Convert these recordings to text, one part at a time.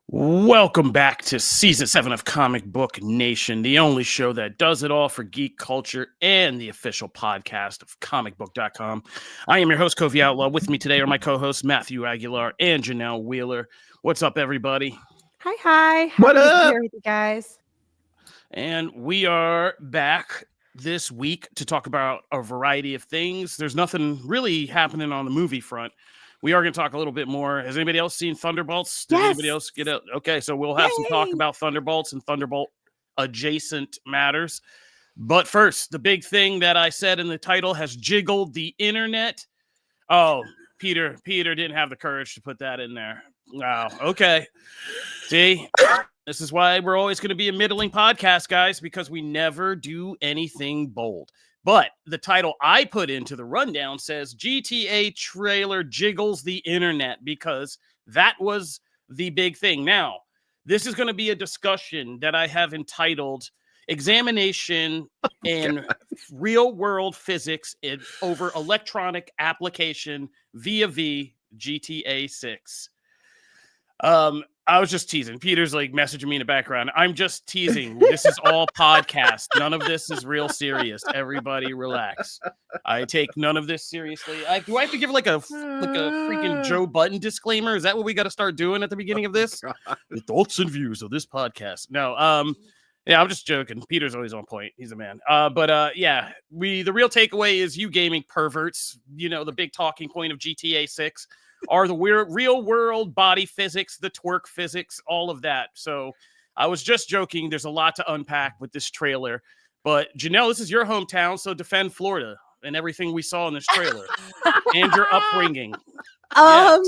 Welcome back to Season 7 of Comic Book Nation, the only show that does it all for geek culture and the official podcast of ComicBook.com. I am your host, Kofi Outlaw. With me today are my co-hosts, Matthew Aguilar and Janelle Wheeler. What's up, everybody? Hi. What Happy to be up? here with you guys. And we are back this week to talk about a variety of things. There's nothing really happening on the movie front. We are going to talk a little bit more. Has anybody else seen Thunderbolts? Did anybody else get it? Okay, so we'll have some talk about Thunderbolts and Thunderbolt adjacent matters. But first, the big thing that I said in the title has jiggled the internet. Oh, Peter didn't have the courage to put that in there. Wow. Okay. See, this is why we're always going to be a middling podcast, guys, because we never do anything bold. But the title I put into the rundown says GTA trailer jiggles the internet, because that was the big thing. Now, this is going to be a discussion that I have entitled Examination in Real World Physics over Electronic Application via GTA 6. I was just teasing. Peter's like messaging me in the background. I'm just teasing. This is all podcast. None of this is real serious. Everybody relax. I take none of this seriously. Do I have to give like a freaking Joe Button disclaimer? Is that what we got to start doing at the beginning of this? The thoughts and views of this podcast. No, yeah, I'm just joking. Peter's always on point. He's a man. Yeah, the real takeaway is you gaming perverts, the big talking point of GTA 6 are the real world body physics, the twerk physics, all of that. So I was just joking. There's a lot to unpack with this trailer. But Janelle, this is your hometown, so defend Florida and everything we saw in this trailer and your upbringing. Yes.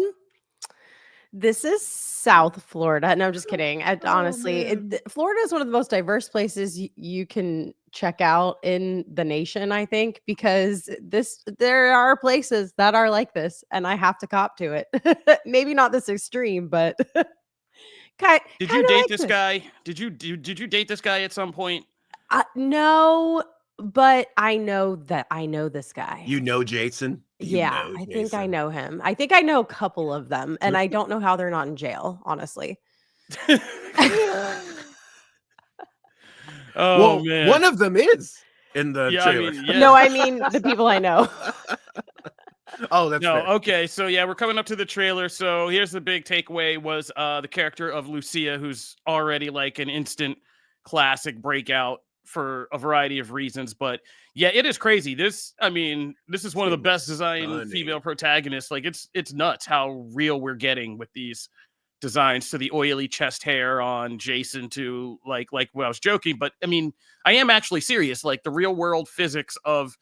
This is South Florida. No, I'm just kidding. Honestly, Florida is one of the most diverse places you can check out in the nation, I think, because there are places that are like this, and I have to cop to it. Maybe not this extreme, but did you date this guy? Did you date this guy at some point? No, but I know this guy. You know Jason? I think I know him. I think I know a couple of them, and I don't know how they're not in jail, honestly. Man. One of them is in the trailer. No, I mean the people I know. Oh, that's fair. Okay, so yeah, we're coming up to the trailer. So here's the big takeaway was the character of Lucia, who's already like an instant classic breakout for a variety of reasons. But yeah, it is crazy. This is one of the best designed female protagonists. Like it's nuts how real we're getting with these designs, to the oily chest hair on Jason, to like well, I was joking, but I mean, I am actually serious. Like the real world physics of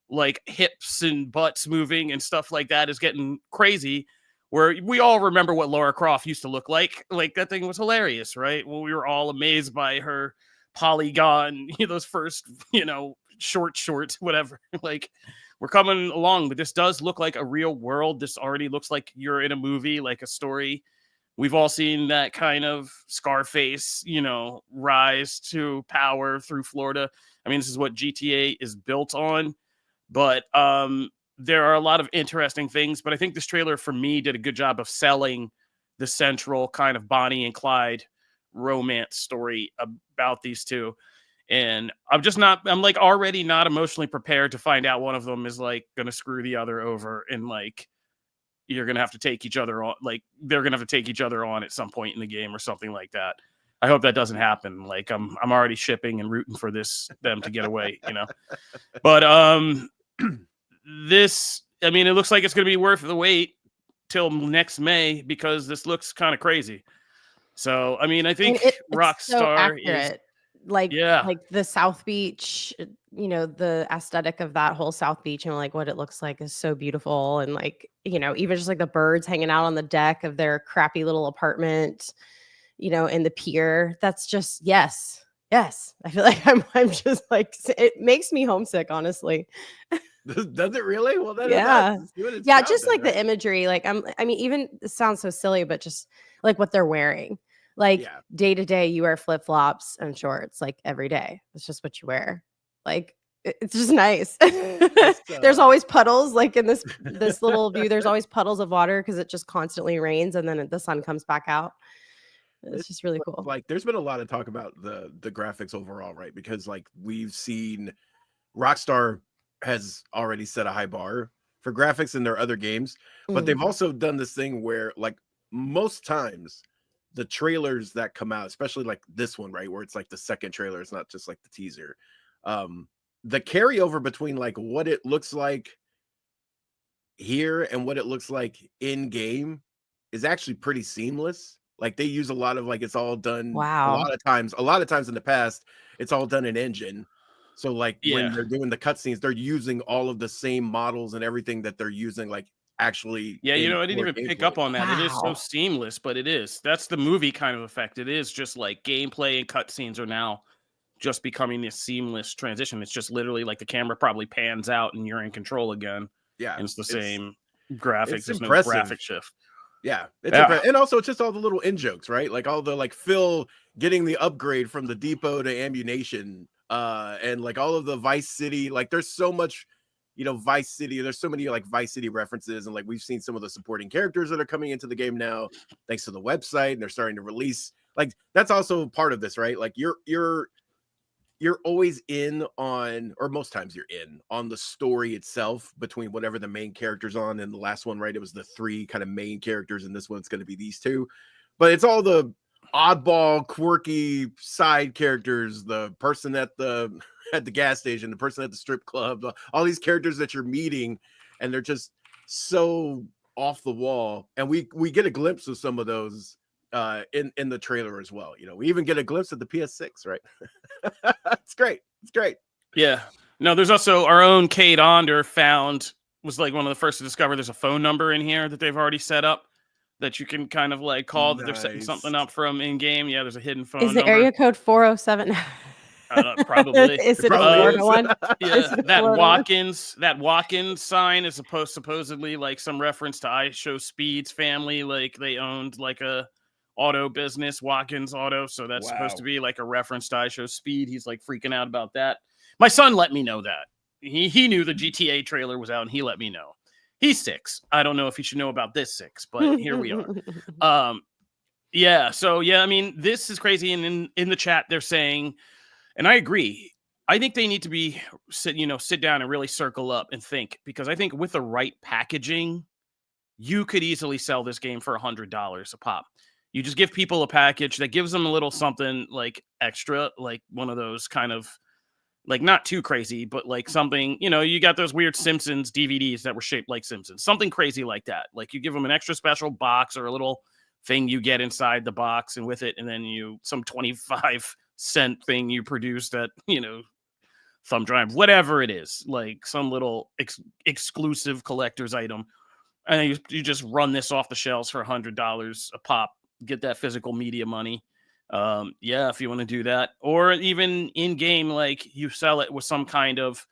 like hips and butts moving and stuff like that is getting crazy, where we all remember what Lara Croft used to look like. Like that thing was hilarious, right? Well, we were all amazed by her polygon, those first, short, whatever. Like we're coming along, but this does look like a real world. This already looks like you're in a movie, like a story. We've all seen that kind of Scarface, rise to power through Florida. I mean, this is what GTA is built on, but there are a lot of interesting things. But I think this trailer for me did a good job of selling the central kind of Bonnie and Clyde romance story about these two. And I'm like already not emotionally prepared to find out one of them is like going to screw the other over, and like you're going to have to take each other on, like they're going to have to take each other on at some point in the game or something like that. I hope that doesn't happen. Like I'm already shipping and rooting for them to get away, But this, it looks like it's going to be worth the wait till next May, because this looks kind of crazy. So, I think Rockstar is like the South Beach, the aesthetic of that whole South Beach and like what it looks like is so beautiful. And like, even just like the birds hanging out on the deck of their crappy little apartment, in the pier. That's just, yes. I feel like I'm just like, it makes me homesick, honestly. Does it really? Well, then yeah. Just like the imagery, like even it sounds so silly, but just like what they're wearing, like day to day, you wear flip flops and shorts, like every day. It's just what you wear. Like it's just nice. There's always puddles, like in this little view. There's always puddles of water because it just constantly rains, and then the sun comes back out. It's just really cool. Like, there's been a lot of talk about the graphics overall, right? Because like we've seen Rockstar has already set a high bar for graphics in their other games, but they've also done this thing where like most times the trailers that come out, especially like this one, right, where it's like the second trailer, it's not just like the teaser. The carryover between like what it looks like here and what it looks like in game is actually pretty seamless. Like they use a lot of like it's all done a lot of times in the past, it's all done in engine. So like when they're doing the cutscenes, they're using all of the same models and everything that they're using, like actually. Yeah, you know, I didn't even pick up on that. It is so Wow. seamless, but it is. That's the movie kind of effect. It is just like gameplay and cutscenes are now just becoming this seamless transition. It's just literally like the camera probably pans out and you're in control again. Yeah, and it's the same graphics. It's There's no impressive. graphic shift. Yeah, it's impressive. And also it's just all the little in jokes, right? Like all the like Phil getting the upgrade from the depot to ammunition, and like all of the Vice City. Like there's so much, you know, Vice City. There's so many like Vice City references, and like we've seen some of the supporting characters that are coming into the game now, thanks to the website, and they're starting to release. Like that's also part of this, right? Like you're always in on, or most times you're in on the story itself between whatever the main character's on. And the last one, right, it was the three kind of main characters, and this one's going to be these two. But it's all the oddball, quirky side characters, the person at the gas station, the person at the strip club, all these characters that you're meeting, and they're just so off the wall. And we get a glimpse of some of those in the trailer as well. You know, we even get a glimpse of the PS6, right? It's great. It's great. Yeah. No, there's also our own Kate Andor was like one of the first to discover there's a phone number in here that they've already set up that you can kind of like call that they're setting something up from in game. Yeah, there's a hidden phone number. Is the area code 407? Probably. Is it a Florida one? Yeah, that Watkins sign is supposedly like some reference to I Show Speed's family. Like they owned like a auto business, Watkins Auto, so that's supposed to be like a reference to I Show Speed. He's like freaking out about that. My son let me know that. He knew the GTA trailer was out and he let me know. He's 6. I don't know if he should know about this 6, but here we are. Yeah, so yeah, I mean, this is crazy. And in the chat they're saying, and I agree, I think they need to sit down and really circle up and think, because I think with the right packaging, you could easily sell this game for $100 a pop. You just give people a package that gives them a little something like extra, like one of those kind of like not too crazy, but like something, you know, you got those weird Simpsons DVDs that were shaped like Simpsons, something crazy like that. Like you give them an extra special box or a little thing you get inside the box and with it. And then some 25-cent thing you produced at, you know, thumb drive, whatever it is, like some little exclusive collector's item. And you just run this off the shelves for $100 a pop. Get that physical media money. Yeah, if you want to do that, or even in game, like you sell it with some kind of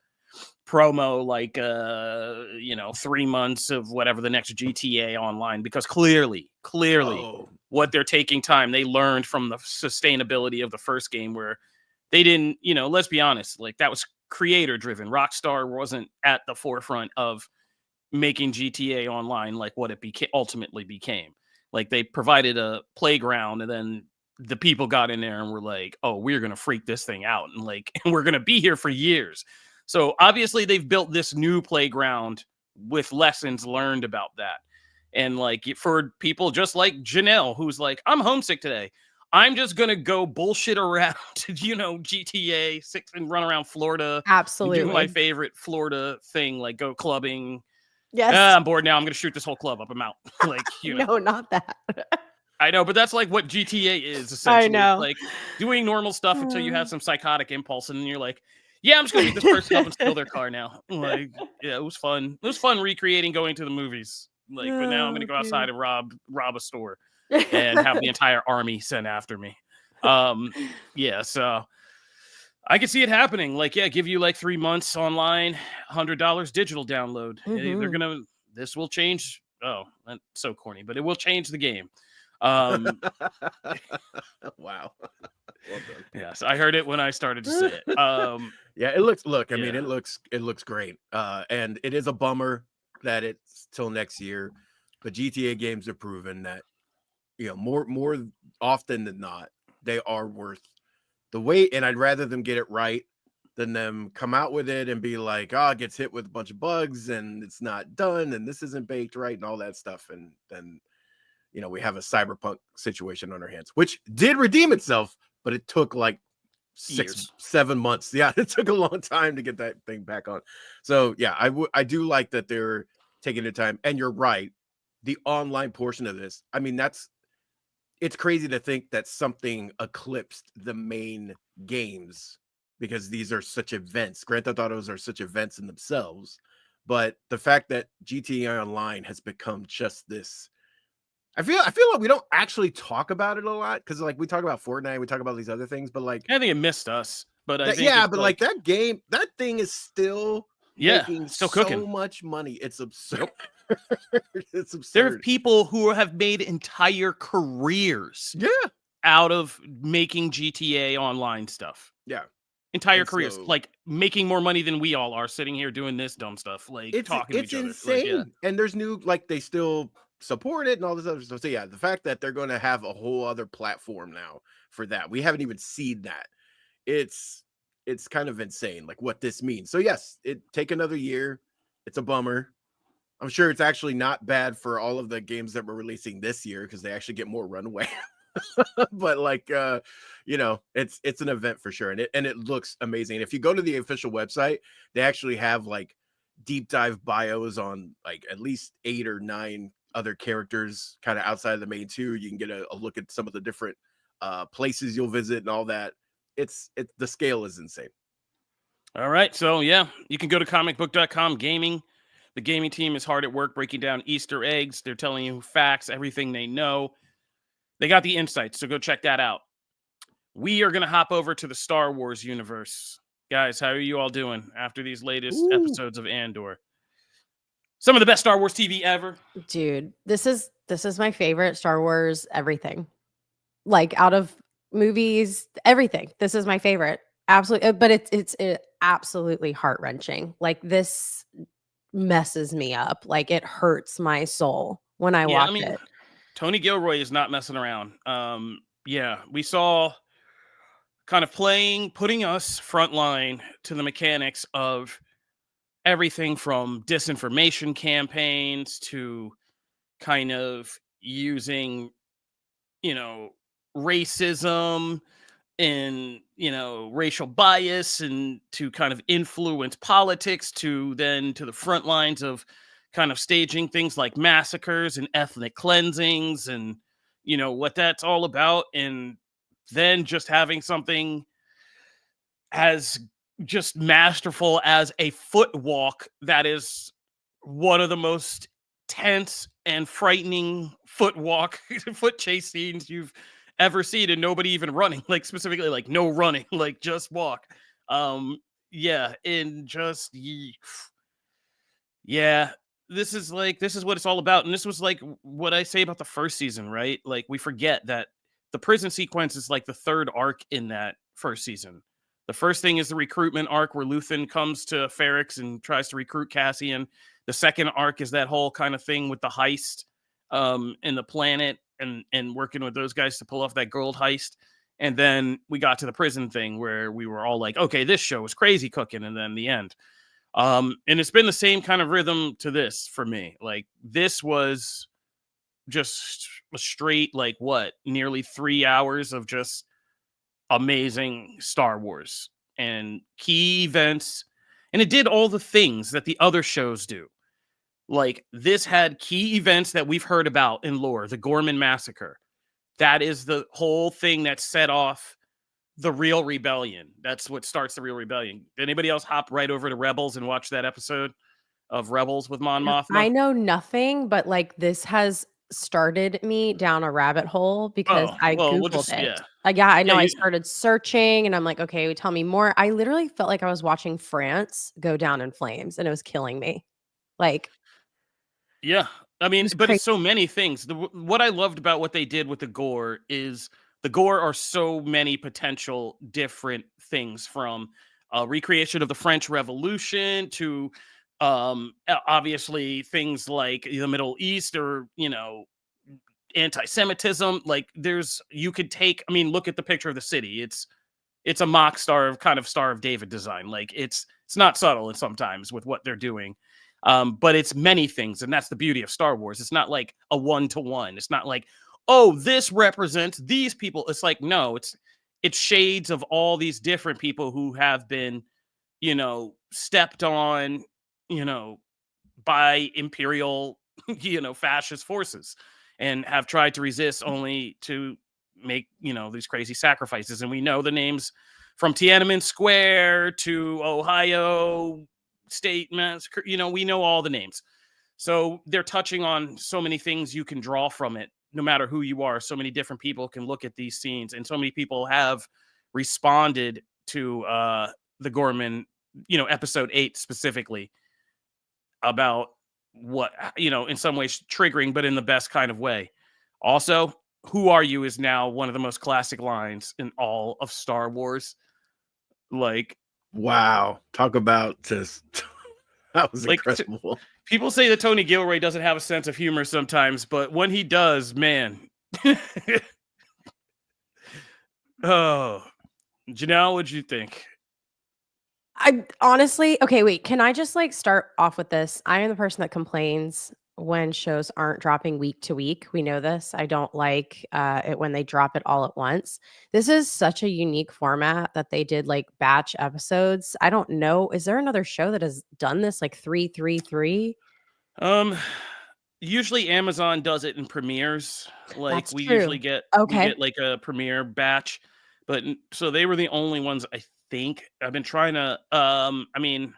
promo, like 3 months of whatever the next GTA Online, because clearly what they're taking time, they learned from the sustainability of the first game where they didn't, you know, let's be honest, like that was creator driven. Rockstar wasn't at the forefront of making GTA Online like what it ultimately became. Like they provided a playground, and then the people got in there and were like, "Oh, we're gonna freak this thing out, and we're gonna be here for years." So obviously they've built this new playground with lessons learned about that, and like for people just like Janelle, who's like, "I'm homesick today. I'm just gonna go bullshit around, you know, GTA 6 and run around Florida. Absolutely, do my favorite Florida thing, like go clubbing." Yes. I'm bored now. I'm going to shoot this whole club up. I'm out. Like, you know. No, not that. I know, but that's like what GTA is essentially. I know. Like doing normal stuff until you have some psychotic impulse, and then you're like, yeah, I'm just going to beat this person up and steal their car now. Like, yeah, it was fun. It was fun recreating going to the movies. Like, but now I'm going to go outside and rob a store and have the entire army sent after me. Yeah, so I could see it happening. Like, yeah, give you like 3 months online, $100 digital download. Mm-hmm. This will change. Oh, that's so corny, but it will change the game. Wow. Well done. Yes, I heard it when I started to say it. Yeah, I mean, it looks great. And it is a bummer that it's till next year, but GTA games are proven that more often than not, they are worth the wait. And I'd rather them get it right than them come out with it and be like, oh, it gets hit with a bunch of bugs and it's not done and this isn't baked right and all that stuff. And then, we have a cyberpunk situation on our hands, which did redeem itself, but it took like 7 months. Yeah, it took a long time to get that thing back on. So yeah, I do like that they're taking the time. And you're right, the online portion of this, I mean, it's crazy to think that something eclipsed the main games because these are such events. Grand Theft Autos are such events in themselves. But the fact that GTA Online has become just this, I feel like we don't actually talk about it a lot because like we talk about Fortnite, we talk about these other things, but like I think it missed us. But I think but like that game, that thing is still making still so cooking. much money. It's absurd. It's absurd. There are people who have made entire careers out of making GTA Online stuff. Yeah. Entire careers, like making more money than we all are sitting here doing this dumb stuff, like talking to each other. It's insane. Like, and there's new, like they still support it and all this other stuff. So yeah, the fact that they're going to have a whole other platform now for that, we haven't even seen that. It's kind of insane, like what this means. So yes, it take another year. It's a bummer. I'm sure it's actually not bad for all of the games that we're releasing this year because they actually get more runway. But like it's an event for sure, and it looks amazing. And if you go to the official website, they actually have like deep dive bios on like at least 8 or 9 other characters kind of outside of the main 2. You can get a look at some of the different places you'll visit and all that. It's the scale is insane. All right, so yeah, you can go to comicbook.com gaming. The gaming team is hard at work breaking down Easter eggs. They're telling you facts, everything they know. They got the insights, so go check that out. We are going to hop over to the Star Wars universe. Guys, how are you all doing after these latest episodes of Andor? Some of the best Star Wars TV ever. Dude, this is my favorite Star Wars everything. Like out of movies, everything. This is my favorite. Absolutely, but it's absolutely heart-wrenching. Like this messes me up. Like it hurts my soul when I watch it. Tony Gilroy is not messing around. We saw kind of putting us frontline to the mechanics of everything from disinformation campaigns to kind of using, racism and, racial bias and to kind of influence politics to the front lines of kind of staging things like massacres and ethnic cleansings and, what that's all about. And then just having something as just masterful as a foot walk that is one of the most tense and frightening foot chase scenes you've ever seen, and nobody even running, like specifically like no running, like just walk. This is what it's all about. And this was like what I say about the first season, right? Like we forget that the prison sequence is like the third arc in that first season. The first thing is the recruitment arc where Luthen comes to Ferrix and tries to recruit Cassian. The second arc is that whole kind of thing with the heist in the planet and working with those guys to pull off that gold heist. And then we got to the prison thing where we were all like, okay, this show is crazy cooking. And then the end. And it's been the same kind of rhythm to this for me. Like this was just a straight, like nearly 3 hours of just amazing Star Wars and key events. And it did all the things that the other shows do. Like this had key events that we've heard about in lore, the Gorman Massacre. That is the whole thing that set off the real rebellion. That's what starts the real rebellion. Did anybody else hop right over to Rebels and watch that episode of Rebels with Mon Mothma? I know nothing, but like this has started me down a rabbit hole because I Googled it. I know. I started searching and I'm like, okay, tell me more. I literally felt like I was watching France go down in flames and it was killing me. Like, yeah, I mean, but it's so many things. What I loved about what they did with the gore is the gore are so many potential different things, from recreation of the French Revolution to obviously things like the Middle East or, anti-Semitism. Like you could take, I mean, look at the picture of the city. It's a mock kind of Star of David design. Like it's not subtle sometimes with what they're doing. But it's many things, and that's the beauty of Star Wars. It's not like a one-to-one. It's not like, oh, this represents these people. It's like, no, it's shades of all these different people who have been, stepped on, by imperial, fascist forces, and have tried to resist only to make, these crazy sacrifices. And we know the names from Tiananmen Square to Ohio State Massacre. We know all the names. So they're touching on so many things you can draw from it, no matter who you are. So many different people can look at these scenes, and so many people have responded to the Gorman, episode 8 specifically, about what, in some ways triggering, but in the best kind of way. Also, "Who are you" is now one of the most classic lines in all of Star Wars. Like, wow, talk about just that was incredible. People say that Tony Gilroy doesn't have a sense of humor sometimes, but when he does, man. Oh, Janelle, what'd you think? I honestly, okay, wait, can I just start off with this? I am the person that complains when shows aren't dropping week to week. We know this. I don't like it when they drop it all at once. This is such a unique format that they did batch episodes. I don't know. Is there another show that has done this 3-3-3? Usually Amazon does it in premieres. That's we true. usually get Okay. we get a premiere batch, but so they were the only ones. I think I've been trying to. I mean,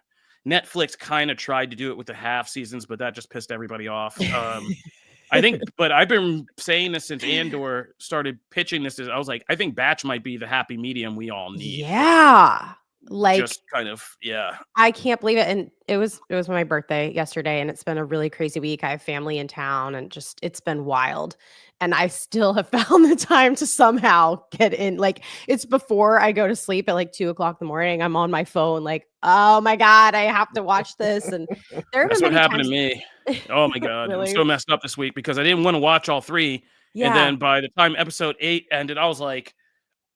Netflix kind of tried to do it with the half seasons, but that just pissed everybody off. I think, but I've been saying this since Andor started pitching this. I was like, I think batch might be the happy medium we all need. Yeah. Just kind of, yeah. I can't believe it. And it was my birthday yesterday, and it's been a really crazy week. I have family in town, and just it's been wild. And I still have found the time to somehow get in. It's before I go to sleep at 2:00 in the morning. I'm on my phone, oh my God, I have to watch this. And there have That's been what happened times- to me. Oh my God. Really? I'm so messed up this week because I didn't want to watch all 3. Yeah. And then by the time episode 8 ended, I was like,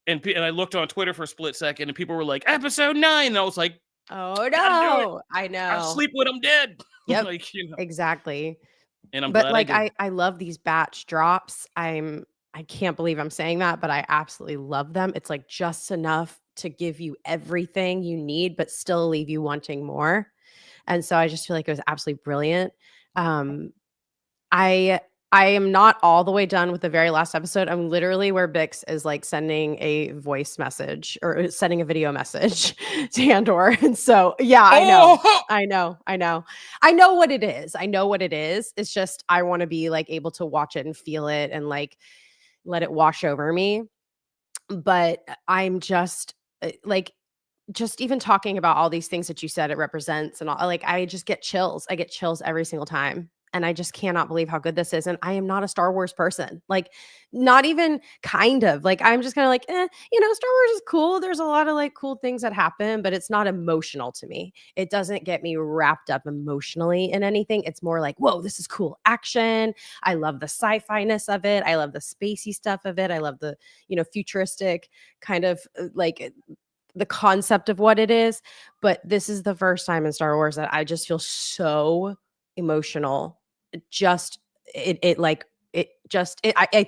and I looked on Twitter for a split second, and people were like, episode 9. And I was like, oh no, I know. I'll sleep when I'm dead. Yep. Exactly. And I'm but glad I love these batch drops. I can't believe I'm saying that, but I absolutely love them. It's just enough to give you everything you need, but still leave you wanting more. And so I just feel like it was absolutely brilliant. I am not all the way done with the very last episode. I'm literally where Bix is sending a voice message or sending a video message to Andor. And so, yeah, I know. I know what it is. It's just, I want to be able to watch it and feel it and let it wash over me. But I'm just just even talking about all these things that you said it represents and all, I just get chills. I get chills every single time. And I just cannot believe how good this is. And I am not a Star Wars person, not even kind of I'm just kind of Star Wars is cool. There's a lot of cool things that happen, but it's not emotional to me. It doesn't get me wrapped up emotionally in anything. It's more whoa, this is cool action. I love the sci-fi-ness of it. I love the spacey stuff of it. I love the, futuristic kind of the concept of what it is. But this is the first time in Star Wars that I just feel so emotional. I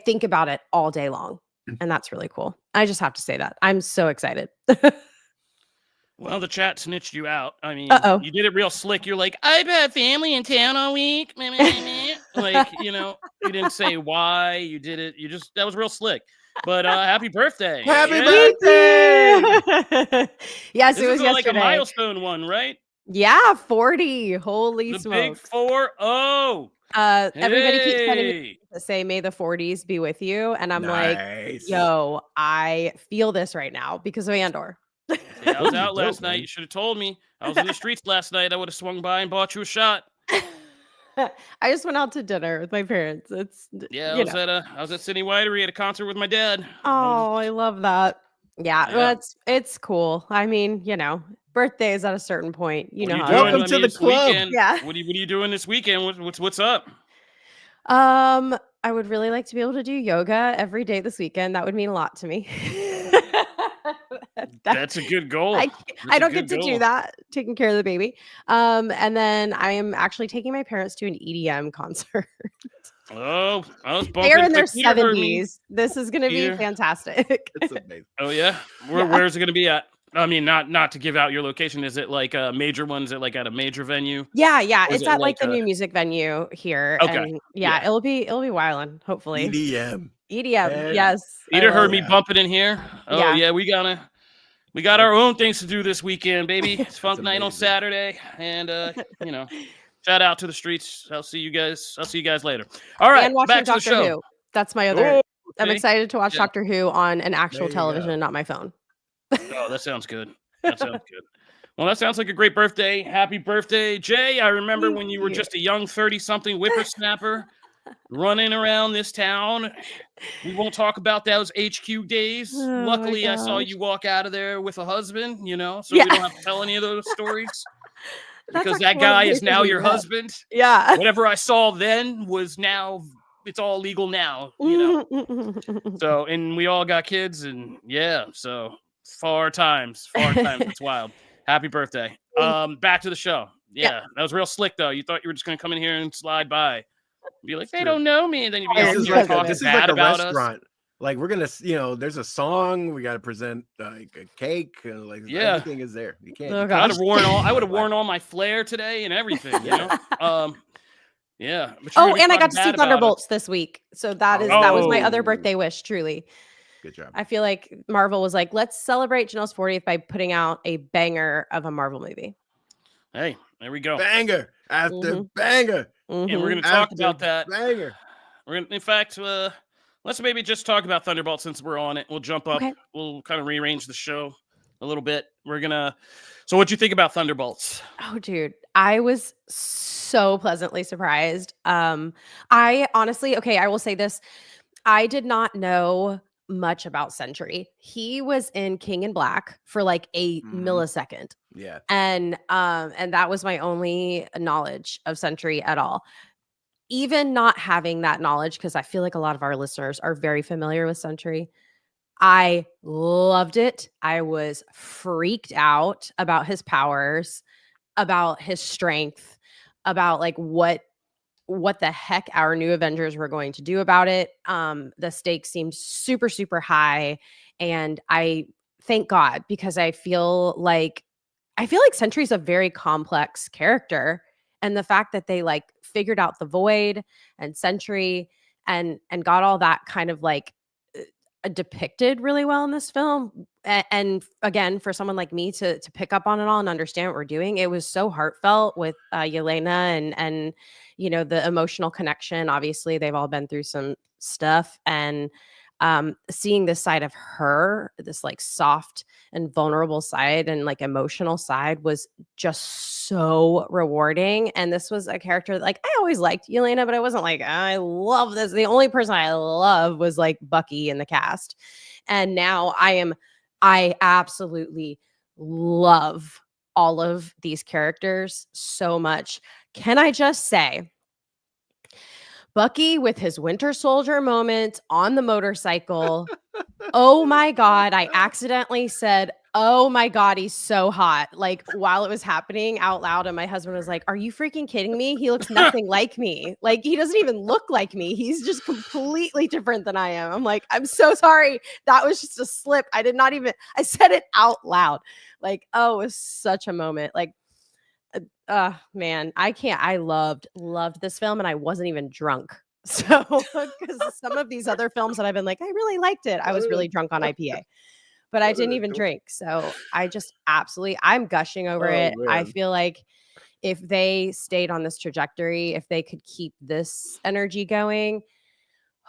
think about it all day long, and that's really cool. I just have to say that I'm so excited. Well, the chat snitched you out. I mean, you did it real slick. You're like, I've had family in town all week. You didn't say why you did it. That was real slick. But happy birthday. Happy birthday. Yes, this it was is yesterday. A milestone one, right? Yeah, 40. Holy the smokes. Big 4-0. Everybody keeps sending me to say, may the 40s be with you. And I'm nice. yo, I feel this right now because of Andor. Yeah, I was out last night. You should have told me. I was in the streets last night. I would have swung by and bought you a shot. I just went out to dinner with my parents. I was at City Winery at a concert with my dad. Oh, I love that. Yeah. It's cool. I mean, birthdays at a certain point. Welcome to the club. Weekend? Yeah. What are you doing this weekend? What's up? I would really like to be able to do yoga every day this weekend. That would mean a lot to me. That's a good goal. I That's a don't good get to do goal. that, taking care of the baby. And then I am actually taking my parents to an EDM concert. Oh, I was bumping. They're in their like, Peter heard me. 70s. This is going to be Peter. fantastic. It's amazing. Oh yeah, Yeah. where's it gonna be at? I mean, not to give out your location. Is it like a major one? Is it like at a major venue? Yeah, Or is it's it at like the like a- new music venue here. Okay, And yeah, yeah. it'll be wildin', hopefully. EDM. EDM, And- yes. I Peter heard love me Yeah. bumping in here. Oh Yeah. yeah, we got our own things to do this weekend, baby. It's funk That's night on amazing. Saturday, and you know, shout out to the streets. I'll see you guys later. All right, and watching back to the Doctor show. Who. That's my other. Oh, I'm okay. excited to watch Yeah. Doctor Who on an actual There you television go. and not my phone. Oh, that sounds good. That sounds good. Well, that sounds like a great birthday. Happy birthday, Jay. I remember Thank when you were you. just a young 30-something whippersnapper running around this town. We won't talk about those HQ days. Oh my Luckily, I saw gosh. you walk out of there with a husband, so Yeah. we don't have to tell any of those stories. That's Because actually that one of guy the is now reasons your we met. husband. Yeah. Whatever I saw then was now, it's all legal now, So, and we all got kids, and yeah, so far times, it's wild. Happy birthday. Back to the show. Yeah, that was real slick though. You thought you were just gonna come in here and slide by, be like, they True. don't know me, and then you'd be This on is here like talking bad a about us. restaurant. Like we're gonna, there's a song. We got to present like a cake, and like Yeah. everything is there. You can't. Oh, you gosh. I can't- would have worn all my flair today and everything, Yeah. But you're Oh, gonna be and I got talking to see bad about us. Thunderbolts this week. So that was my other Oh. birthday wish, truly. Good job. I feel like Marvel was like, let's celebrate Janelle's 40th by putting out a banger of a Marvel movie. Hey, there we go. Banger after Mhm. banger. And we're Mhm. gonna talk after about that. Banger. In fact, let's maybe just talk about Thunderbolt since we're on it. We'll jump up. Okay. We'll kind of rearrange the show a little bit. So what'd you think about Thunderbolts? Oh, dude, I was so pleasantly surprised. I honestly, okay, I will say this. I did not know much about Sentry. He was in King in Black for like a Mhm. millisecond. Yeah. And that was my only knowledge of Sentry at all. Even not having that knowledge, because I feel like a lot of our listeners are very familiar with Sentry, I loved it. I was freaked out about his powers, about his strength, about like what the heck our new Avengers were going to do about it. The stakes seemed super, super high. And I thank God, because I feel like Sentry's a very complex character. And the fact that they like figured out the Void and Sentry and got all that kind of like depicted really well in this film. And again, for someone like me to pick up on it all and understand what we're doing, it was so heartfelt with Yelena and the emotional connection. Obviously, they've all been through some stuff, and seeing this side of her, this like soft and vulnerable side and like emotional side, was just so rewarding. And this was a character that, like, I always liked Yelena, but I wasn't like, I love this. The only person I love was like Bucky in the cast. And now I absolutely love all of these characters so much. Can I just say, Bucky with his Winter Soldier moment on the motorcycle. Oh my God. I accidentally said, oh my God, he's so hot. Like, while it was happening out loud. And my husband was like, are you freaking kidding me? He looks nothing like me. Like, he doesn't even look like me. He's just completely different than I am. I'm like, I'm so sorry. That was just a slip. I said it out loud. Like, oh, it was such a moment. Like, man, I loved this film, and I wasn't even drunk. So, because some of these other films that I've been like, I really liked it, I was really drunk on IPA, but I didn't even drink. So I just I'm gushing over it. I Man. feel like if they stayed on this trajectory, if they could keep this energy going,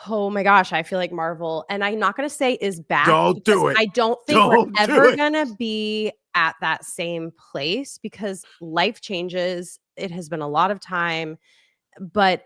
oh my gosh, I feel like Marvel, and I'm not going to say is back. Don't do it. I don't think Don't we're do ever it. going to be at that same place, because life changes. It has been a lot of time, but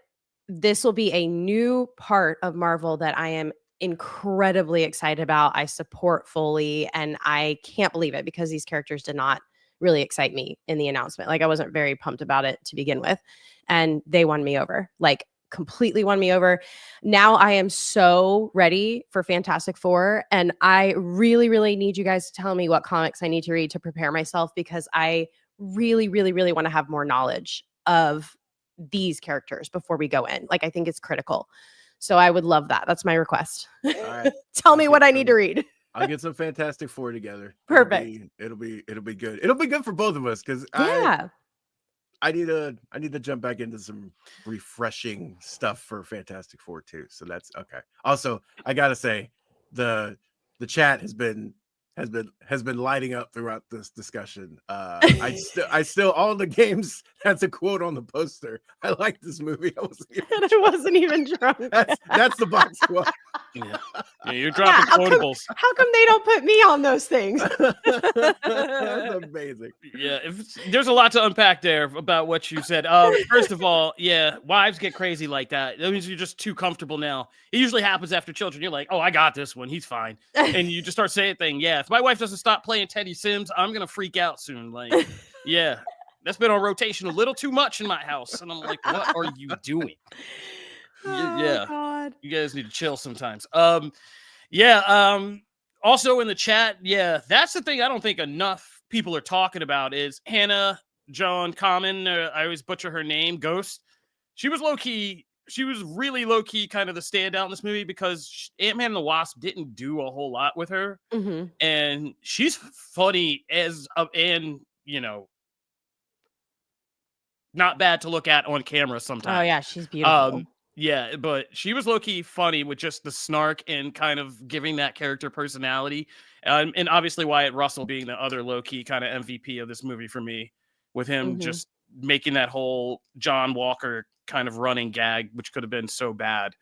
this will be a new part of Marvel that I am incredibly excited about. I support fully, and I can't believe it, because these characters did not really excite me in the announcement. Like, I wasn't very pumped about it to begin with, and they won me over like completely won me over. Now I am so ready for Fantastic Four, and I really, really need you guys to tell me what comics I need to read to prepare myself, because I really, really, really want to have more knowledge of these characters before we go in. Like, I think it's critical. So I would love that. That's my request. All right. Tell me what I need to read. I'll get some Fantastic Four together. Perfect. It'll be good. It'll be good for both of us, because Yeah. I need to jump back into some refreshing stuff for Fantastic Four too. So that's okay. Also, I gotta say, the chat has been lighting up throughout this discussion. I still all the games. That's a quote on the poster. I like this movie. I wasn't even drunk. That's the box quote. Yeah, you're dropping quotables. How come they don't put me on those things? That's amazing. Yeah, there's a lot to unpack there about what you said. First of all, yeah, wives get crazy like that. That means you're just too comfortable now. It usually happens after children. You're like, oh, I got this one. He's fine. And you just start saying things. Yeah, if my wife doesn't stop playing Teddy Sims, I'm going to freak out soon. Like, yeah, that's been on rotation a little too much in my house. And I'm like, what are you doing? Yeah. God. You guys need to chill sometimes. Also in the chat, yeah, that's the thing I don't think enough people are talking about is Hannah John Common. I always butcher her name, Ghost. She was really low-key kind of the standout in this movie because Ant-Man and the Wasp didn't do a whole lot with her. Mm-hmm. And she's funny and, you know, not bad to look at on camera sometimes. Oh, yeah, she's beautiful. Yeah, but she was low-key funny with just the snark and kind of giving that character personality. And obviously Wyatt Russell being the other low-key kind of MVP of this movie for me, with him just making that whole John Walker kind of running gag, which could have been so bad,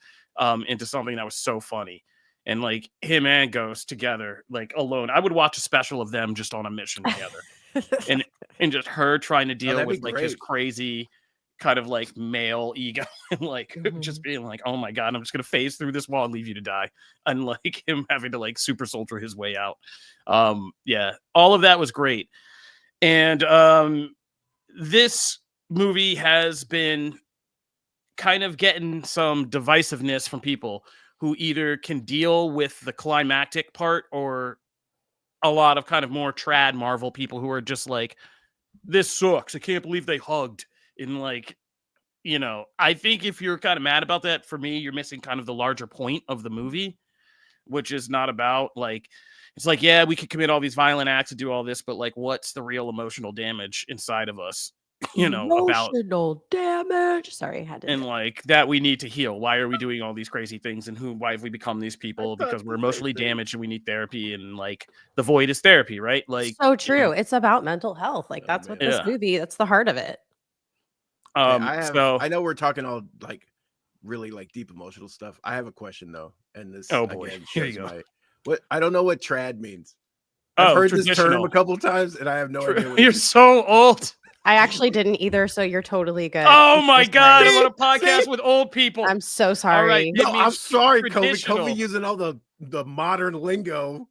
into something that was so funny. And like him and Ghost together, like alone, I would watch a special of them just on a mission together. and just her trying to deal with like his crazy kind of like male ego and like just being like, oh my God, I'm just gonna phase through this wall and leave you to die. And like him having to like super soldier his way out. Yeah, all of that was great. And this movie has been kind of getting some divisiveness from people who either can deal with the climactic part or a lot of kind of more trad Marvel people who are just like, this sucks. I can't believe they hugged. In like, you know, I think if you're kind of mad about that, for me, you're missing kind of the larger point of the movie, which is not about like, it's like, yeah, we could commit all these violent acts and do all this, but like, what's the real emotional damage inside of us? You know, emotional damage. Sorry, I had to. And like that we need to heal. Why are we doing all these crazy things? And why have we become these people? Because we're emotionally damaged and we need therapy. And like the void is therapy, right? Like so true. You know, it's about mental health. Like that's what this movie. That's the heart of it. I know we're talking all like really like deep emotional stuff. I have a question though, and this again shows what I don't know what trad means. I've heard this term a couple times, and I have no idea. You're so old. I actually didn't either, so you're totally good. Oh my God, I'm on a podcast with old people. I'm so sorry. All right, no, I'm sorry, Kobe using all the modern lingo.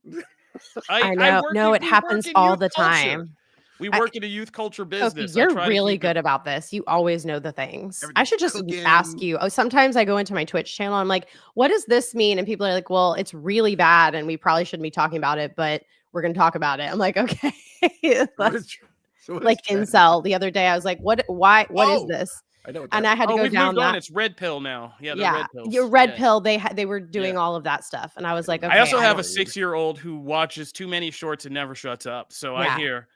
I know. No, it happens all the time. We work in a youth culture business. You're really good about this. You always know the things. I should just ask you. Oh, sometimes I go into my Twitch channel. I'm like, what does this mean? And people are like, well, it's really bad and we probably shouldn't be talking about it, but we're going to talk about it. I'm like, okay. Like incel. The other day, I was like, what is this? I know. And I had to go down that. It's red pill now. Yeah, red pills. Your red pill. They were doing all of that stuff. And I was like, okay. I also have a 6-year-old who watches too many shorts and never shuts up. So I hear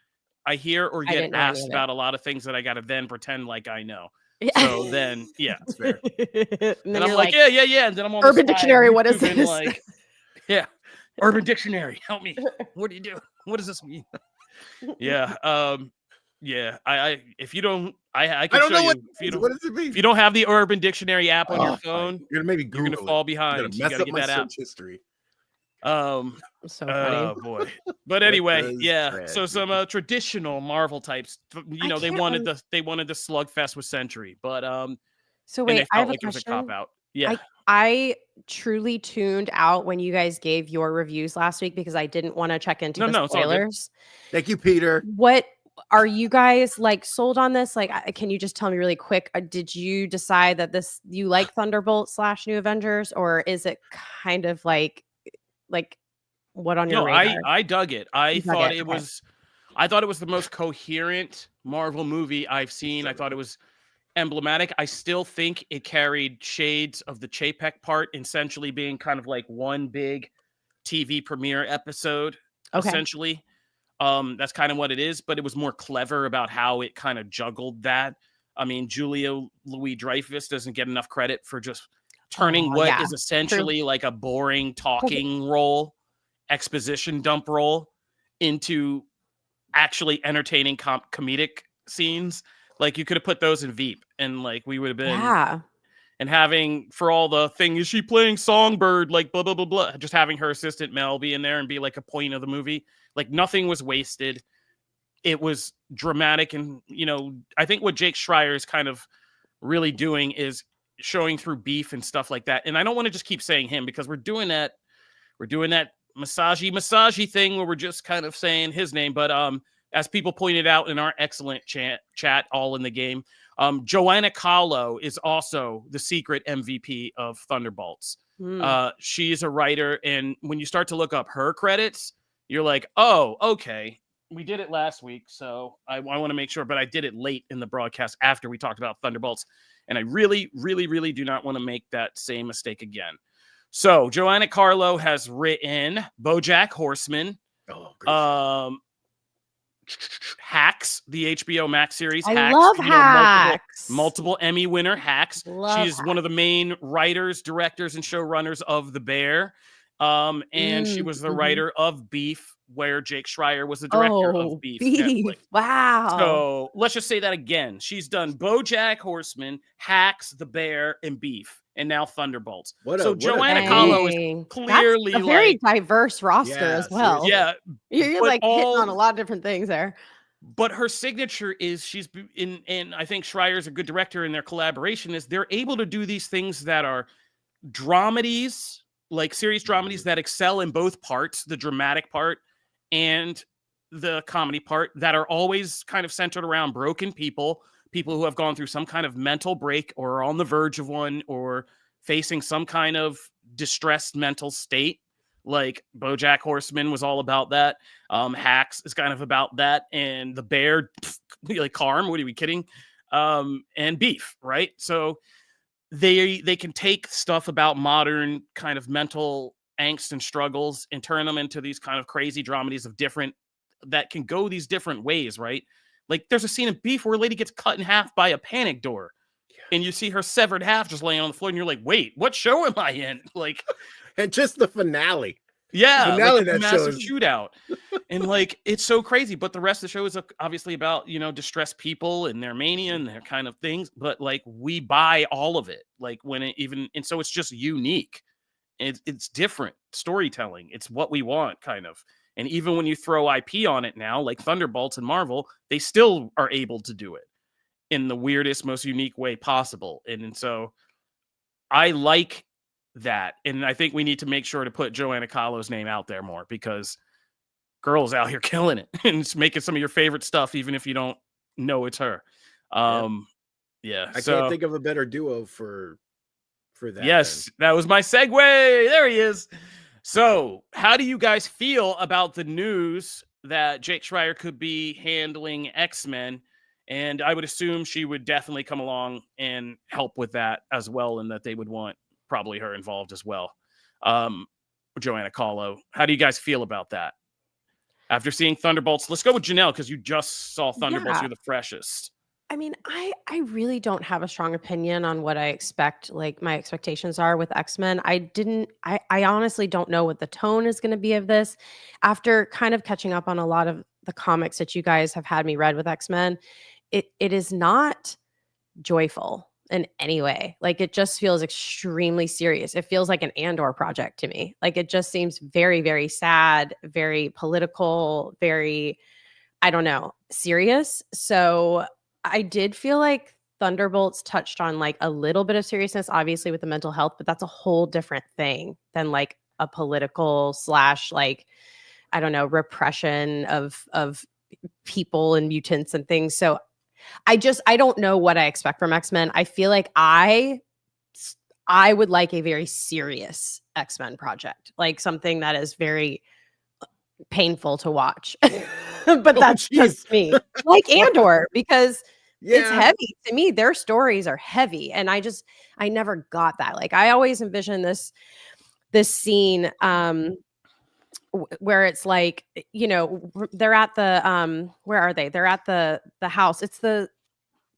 or get asked about a lot of things that I got to then pretend like I know. So then, yeah, it's fair. and I'm like, yeah. And then I'm on Urban Dictionary. What is this? Like, yeah, Urban Dictionary. Help me. What do you do? What does this mean? Yeah. Yeah. If you don't, I can show you. What does it mean? If you don't have the Urban Dictionary app on your phone, you're gonna maybe you're gonna fall behind. You gotta get that app. History. So funny. Oh boy. But anyway, yeah. So some traditional Marvel types, you know, they wanted the slugfest with Sentry, but so wait, I have a question. It was a cop out. Yeah. I truly tuned out when you guys gave your reviews last week because I didn't want to check into the spoilers. Thank you, Peter. are you guys like sold on this? Like, can you just tell me really quick? Did you decide that you like Thunderbolt / New Avengers, or is it kind of like what on your No, radar? I dug it. You dug it, okay. I thought it was the most coherent Marvel movie I've seen. I thought it was emblematic. I still think it carried shades of the Chapek part, essentially being kind of like one big TV premiere episode, Okay. essentially. That's kind of what it is, but it was more clever about how it kind of juggled that. I mean, Julia Louis-Dreyfus doesn't get enough credit for just turning what is essentially like a boring talking role, exposition dump role, into actually entertaining comedic scenes. Like, you could have put those in Veep, and like we would have been and having, for all the thing, is she playing Songbird, like blah blah blah blah, just having her assistant Mel be in there and be like a point of the movie. Like, nothing was wasted. It was dramatic. And I think what Jake Schreier is kind of really doing is showing through beef and stuff like that. And I don't want to just keep saying him, because we're doing that massagey thing where we're just kind of saying his name. But as people pointed out in our excellent chat, all in the game, Joanna Kahlo is also the secret MVP of Thunderbolts. She is a writer, and when you start to look up her credits, you're like, oh, okay. We did it last week, so I want to make sure, but I did it late in the broadcast after we talked about Thunderbolts, and I really, really, really do not want to make that same mistake again. So Joanna Kahlo has written BoJack Horseman, Hacks, the HBO Max series. I love Hacks. Multiple Emmy winner Hacks. She's one of the main writers, directors, and showrunners of The Bear. And she was the writer of Beef, where Jake Schreier was the director of Beef. Wow. So let's just say that again. She's done BoJack Horseman, Hacks, The Bear, and Beef, and now Thunderbolts. Joanna Kahlo is clearly a very diverse roster as well. Yeah. You're like hitting on a lot of different things there. But her signature is she's in, and I think Schreier's a good director in their collaboration, is they're able to do these things that are dramedies, like serious dramedies that excel in both parts, the dramatic part and the comedy part, that are always kind of centered around broken people who have gone through some kind of mental break or are on the verge of one, or facing some kind of distressed mental state. Like BoJack Horseman was all about that. Hacks is kind of about that. And The Bear, like Carm, what are we kidding? And Beef, right? So they can take stuff about modern kind of mental angst and struggles and turn them into these kind of crazy dramedies that can go these different ways, right? Like, there's a scene in Beef where a lady gets cut in half by a panic door, and you see her severed half just laying on the floor, and you're like, wait, what show am I in? Like, and just the finale. Yeah, finale, like a massive shootout. And like, it's so crazy. But the rest of the show is obviously about, distressed people and their mania and their kind of things. But like, we buy all of it. Like, and so it's just unique. It's different storytelling. It's what we want, kind of. And even when you throw IP on it now, like Thunderbolts and Marvel, they still are able to do it in the weirdest, most unique way possible. And so I like that. And I think we need to make sure to put Joanna Kahlo's name out there more, because girl's out here killing it and it's making some of your favorite stuff, even if you don't know it's her. I can't think of a better duo for that. Yes, that was my segue. There he is. So how do you guys feel about the news that Jake Schreier could be handling X-Men? And I would assume she would definitely come along and help with that as well, and that they would want probably her involved as well. Joanna Kahlo, how do you guys feel about that? After seeing Thunderbolts, let's go with Janelle, because you just saw Thunderbolts. You're the freshest. I mean, I really don't have a strong opinion on what I expect, like my expectations are with X-Men. I honestly don't know what the tone is going to be of this. After kind of catching up on a lot of the comics that you guys have had me read with X-Men, it is not joyful in any way. Like, it just feels extremely serious. It feels like an Andor project to me. Like, it just seems very, very sad, very political, very, I don't know, serious. So I did feel like Thunderbolts touched on like a little bit of seriousness, obviously with the mental health, but that's a whole different thing than like a political / like, I don't know, repression of people and mutants and things. So I don't know what I expect from X-Men. I feel like I would like a very serious X-Men project, like something that is very painful to watch. But that's just me. Like Andor, because it's heavy to me. Their stories are heavy, and I never got that. Like I always envision this scene where it's like, they're at the where are they? They're at the house. It's the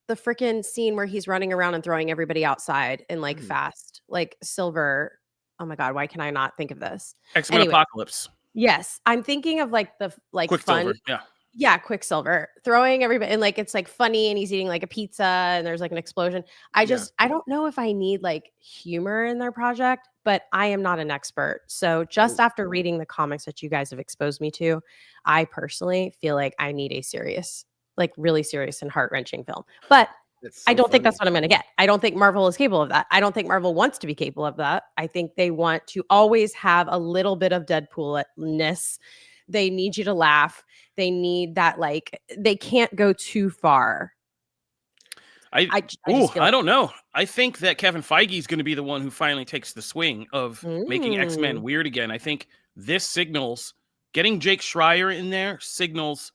freaking scene where he's running around and throwing everybody outside in like fast, like Silver. Oh my God, why can I not think of this? X-Men Apocalypse. Yes, I'm thinking of like the Quicksilver, fun. Yeah, Quicksilver throwing everybody, and like it's like funny, and he's eating like a pizza, and there's like an explosion. I don't know if I need like humor in their project, but I am not an expert. So just after reading the comics that you guys have exposed me to, I personally feel like I need a serious, like really serious and heart-wrenching film. But I don't think that's what I'm going to get. I don't think Marvel is capable of that. I don't think Marvel wants to be capable of that. I think they want to always have a little bit of Deadpool-ness. They need you to laugh. They need that, like, they can't go too far. I don't know. I think that Kevin Feige is going to be the one who finally takes the swing of making X-Men weird again. I think this signals, getting Jake Schreier in there signals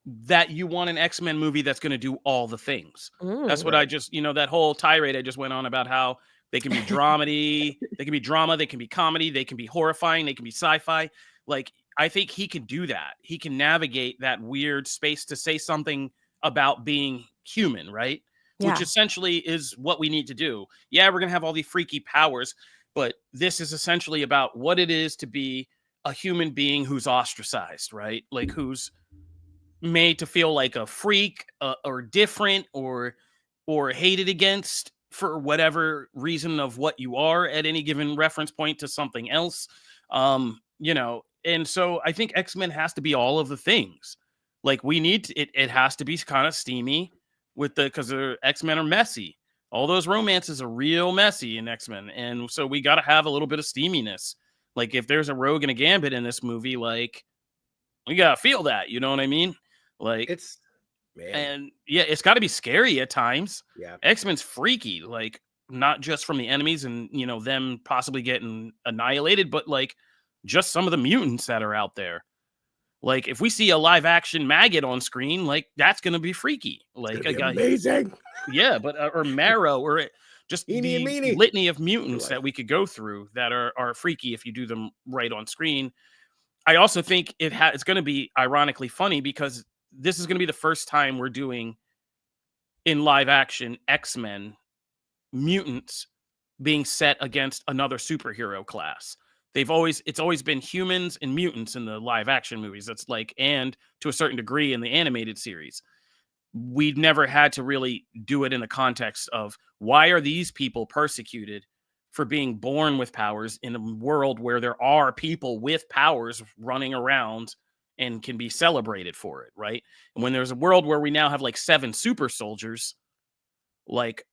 that you want an X-Men movie that's going to do all the things. That's what I just, that whole tirade I just went on about how they can be dramedy, they can be drama, they can be comedy, they can be horrifying, they can be sci-fi. Like, I think he can do that. He can navigate that weird space to say something about being human, right? Yeah. Which essentially is what we need to do. Yeah, we're going to have all these freaky powers, but this is essentially about what it is to be a human being who's ostracized, right? Like, who's made to feel like a freak or different or hated against for whatever reason of what you are at any given reference point to something else. And so I think X-Men has to be all of the things. Like, we need to, it has to be kind of steamy because the X-Men are messy. All those romances are real messy in X-Men. And so we got to have a little bit of steaminess. Like, if there's a Rogue and a Gambit in this movie, like, we got to feel that, you know what I mean? Like, it's got to be scary at times. Yeah. X-Men's freaky, like, not just from the enemies and, them possibly getting annihilated, but like just some of the mutants that are out there. Like, if we see a live action maggot on screen, like, that's going to be freaky. Like, amazing. Yeah, but or Marrow, or just the litany of mutants that we could go through that are freaky if you do them right on screen. I also think it's going to be ironically funny because this is going to be the first time we're doing in live action X-Men mutants being set against another superhero class. It's always been humans and mutants in the live action movies. That's like, and to a certain degree in the animated series. We'd never had to really do it in the context of why are these people persecuted for being born with powers in a world where there are people with powers running around and can be celebrated for it, right? And when there's a world where we now have like 7 super soldiers, like,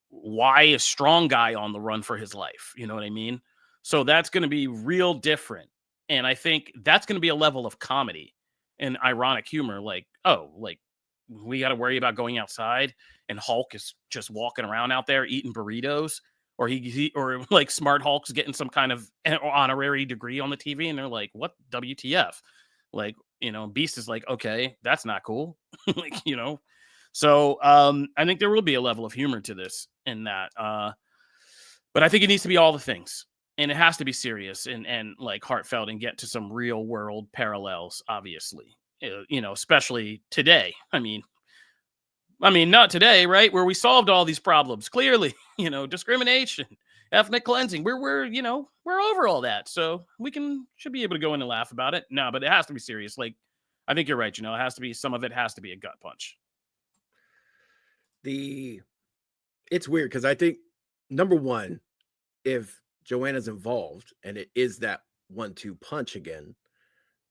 why is Strong Guy on the run for his life? You know what I mean? So that's going to be real different. And I think that's going to be a level of comedy and ironic humor. Like, oh, like, we got to worry about going outside and Hulk is just walking around out there eating burritos, or or like Smart Hulk's getting some kind of honorary degree on the TV. And they're like, what? WTF? Like, Beast is like, okay, that's not cool. Like, so I think there will be a level of humor to this in that. But I think it needs to be all the things, and it has to be serious and like heartfelt and get to some real world parallels, obviously, especially today. I mean, not today, right? Where we solved all these problems clearly, discrimination, ethnic cleansing. We're over all that. So we should be able to go in and laugh about it. No, but it has to be serious. Like, I think you're right. It has to be, some of it has to be a gut punch. It's weird because I think, number one, if Joanna's involved and it is that 1-2 punch again,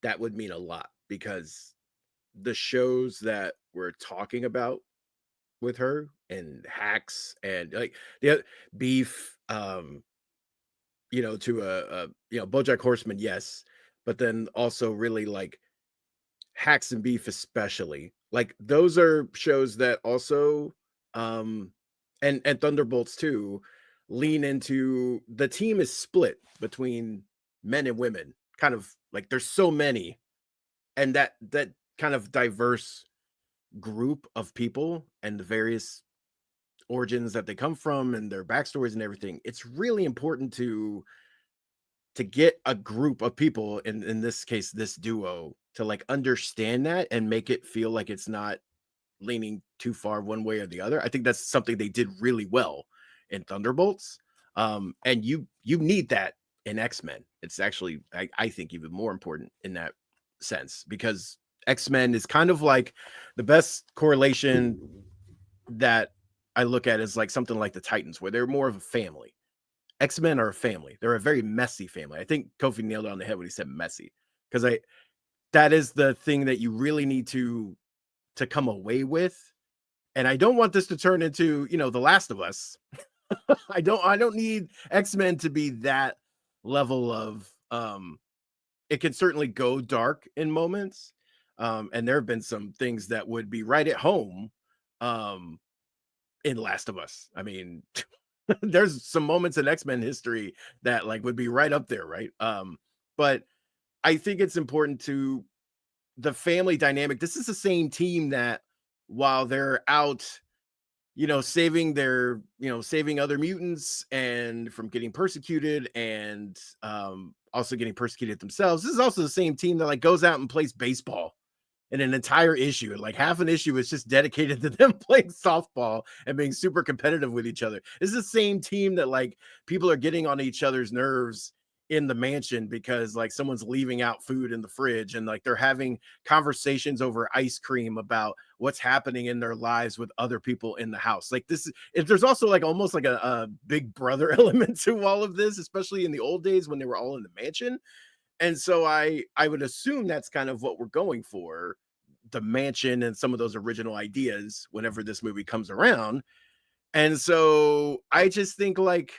that would mean a lot, because the shows that we're talking about with her and Hacks and like the Beef, to BoJack Horseman, yes, but then also really like Hacks and Beef especially, like those are shows that also and Thunderbolts too lean into the team is split between men and women, kind of like there's so many, and that kind of diverse group of people and the various origins that they come from and their backstories and everything. It's really important to get a group of people, in this case this duo, to like understand that and make it feel like it's not leaning too far one way or the other. I think that's something they did really well in Thunderbolts. And you need that in X-Men. It's actually I think even more important in that sense, because X-Men is kind of like the best correlation that I look at is like something like the Titans, where they're more of a family. X-Men are a family. They're a very messy family. I think Kofi nailed it on the head when he said messy, because that is the thing that you really need to come away with. And I don't want this to turn into, The Last of Us. I don't need X-Men to be that level of it can certainly go dark in moments. And there have been some things that would be right at home in Last of Us. I mean, there's some moments in X-Men history that like would be right up there, right? But I think it's important to the family dynamic. This is the same team that while they're out, saving saving other mutants and from getting persecuted and also getting persecuted themselves. This is also the same team that like goes out and plays baseball in an entire issue. Like half an issue is just dedicated to them playing softball and being super competitive with each other. This is the same team that like people are getting on each other's nerves in the mansion because like someone's leaving out food in the fridge, and like they're having conversations over ice cream about what's happening in their lives with other people in the house. Like this is, there's also like almost like a big brother element to all of this, especially in the old days when they were all in the mansion. And so I would assume that's kind of what we're going for, the mansion and some of those original ideas whenever this movie comes around. And so I just think like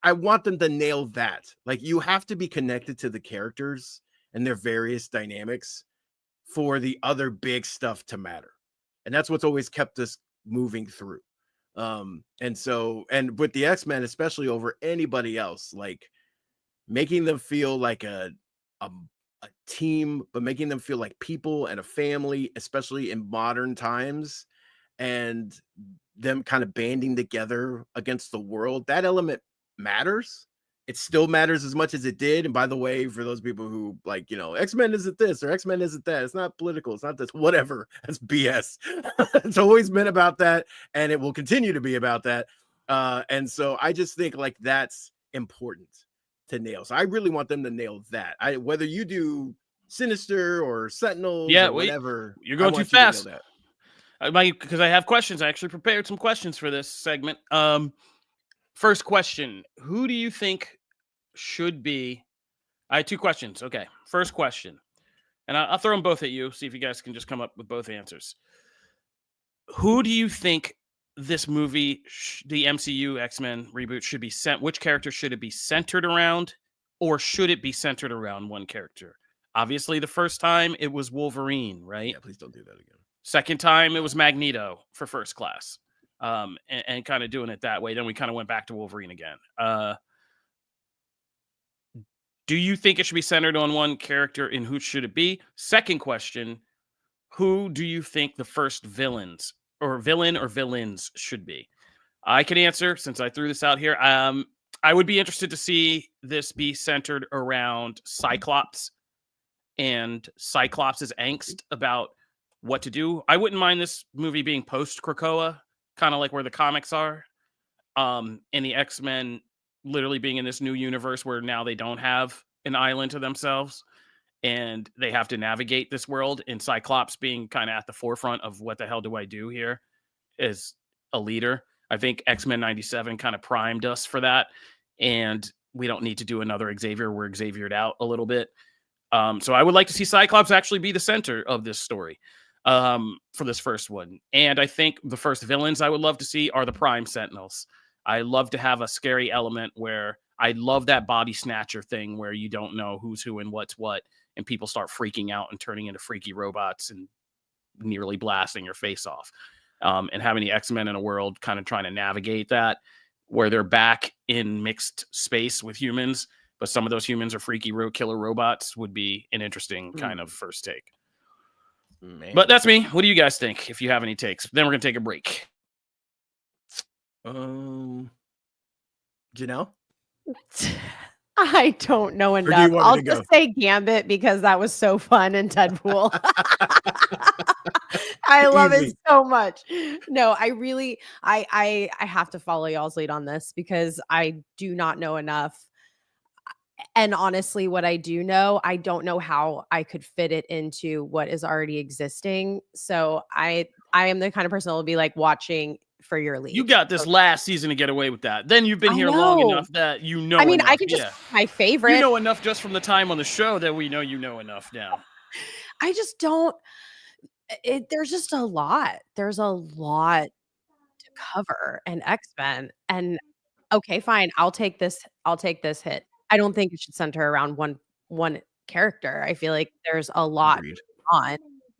I want them to nail that. Like you have to be connected to the characters and their various dynamics for the other big stuff to matter. And that's what's always kept us moving through. And so, and with the X-Men, especially over anybody else, like making them feel like a team, but making them feel like people and a family, especially in modern times, and them kind of banding together against the world. That element matters. It still matters as much as it did. And by the way, for those people who like, X-Men isn't this or X-Men isn't that, it's not political, it's not this, whatever. That's BS. It's always been about that, and it will continue to be about that. And so I just think like that's important to nail. So I really want them to nail that. Whether you do Sinister or Sentinels or whatever, you're going too fast. Because I have questions. I actually prepared some questions for this segment. First question: who do you think should be? I had two questions. Okay, first question, and I'll throw them both at you. See if you guys can just come up with both answers. Who do you think this movie, the MCU X-Men reboot, should be sent? Which character should it be centered around, or should it be centered around one character? Obviously, the first time it was Wolverine, right? Yeah, please don't do that again. Second time it was Magneto for First Class, and kind of doing it that way. Then we kind of went back to Wolverine again. Do you think it should be centered on one character, and who should it be? Second question: who do you think the first villain or villains should be? I can answer since I threw this out here. I would be interested to see this be centered around Cyclops and Cyclops' angst about what to do. I wouldn't mind this movie being post Krakoa, kind of like where the comics are, and the X-Men literally being in this new universe where now they don't have an island to themselves and they have to navigate this world, and Cyclops being kind of at the forefront of what the hell do I do here as a leader. I think X-Men 97 kind of primed us for that, and we don't need to do another Xavier. We're Xaviered out a little bit. So I would like to see Cyclops actually be the center of this story for this first one. And I think the first villains I would love to see are the Prime Sentinels. I love to have a scary element where I love that body snatcher thing where you don't know who's who and what's what, and people start freaking out and turning into freaky robots and nearly blasting your face off. And having the X-Men in a world kind of trying to navigate that, where they're back in mixed space with humans, but some of those humans are freaky killer robots, would be an interesting kind of first take. Man. But that's me. What do you guys think, if you have any takes? Then we're going to take a break. Janelle? I don't know do you enough. want me I'll to just go? say Gambit because that was so fun in Deadpool. I love it Easy. so much. No, I really, I have to follow y'all's lead on this because I do not know enough. And honestly, what I do know, I don't know how I could fit it into what is already existing. So I am the kind of person that will be like watching for your lead. You got this last season to get away with that. Then you've been I here long know. enough that you know I mean, enough. I could just my favorite. You know enough just from the time on the show that we know you know enough now. I just don't. There's just a lot. There's a lot to cover in X-Men. And okay, fine. I'll take this hit. I don't think it should center around one character. I feel like there's a lot Agreed. on.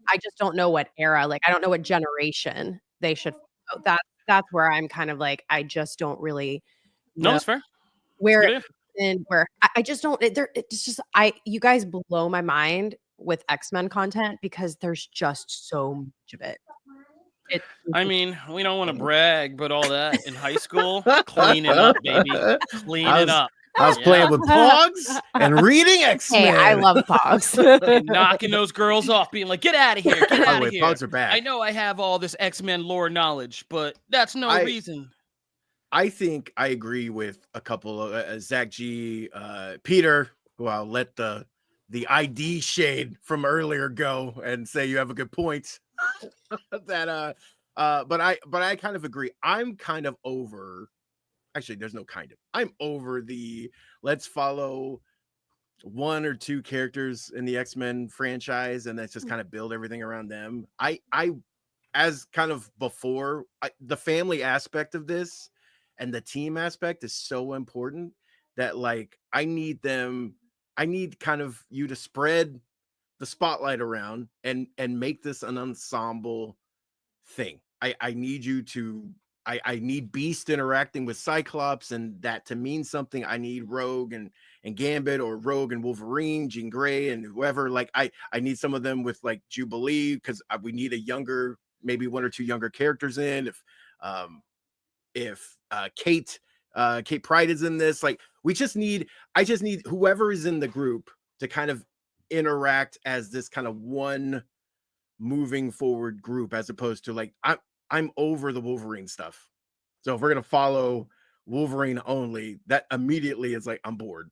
I just don't know what era. Like I don't know what generation they should follow. That's where I'm kind of like I just don't really No, know that's fair. where Good answer. and where I just don't. It's just you guys blow my mind with X-Men content because there's just so much of it. I mean, we don't want to brag, but all that in high school, cleaning up, baby. Cleaning up. I was playing with Pogs and reading X-Men. Hey, I love Pogs. And knocking those girls off, being like, get out of here. Get By the out way, of here. Pogs are back. I know I have all this X-Men lore knowledge, but that's no reason. I think I agree with a couple of Zach G, Peter, who I'll let the ID shade from earlier go and say you have a good point. That but I kind of agree. I'm kind of over. Actually, there's no kind of. I'm over the let's follow one or two characters in the X-Men franchise and let's just kind of build everything around them. I as kind of before, the family aspect of this and the team aspect is so important that like I need kind of you to spread the spotlight around and make this an ensemble thing. I need you to I need Beast interacting with Cyclops and that to mean something. I need Rogue and Gambit or Rogue and Wolverine, Jean Grey and whoever. Like I need some of them with like Jubilee because we need a younger, maybe one or two younger characters in. If Kate Pride is in this, like I just need whoever is in the group to kind of interact as this kind of one moving forward group as opposed to like I'm over the Wolverine stuff. So if we're gonna follow Wolverine only, that immediately is like I'm bored.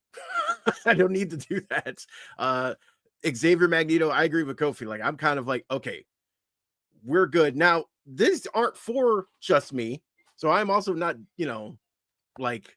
I don't need to do that. Xavier Magneto, I agree with Kofi. Like I'm kind of like, okay, we're good. Now, these aren't for just me. So I'm also not, like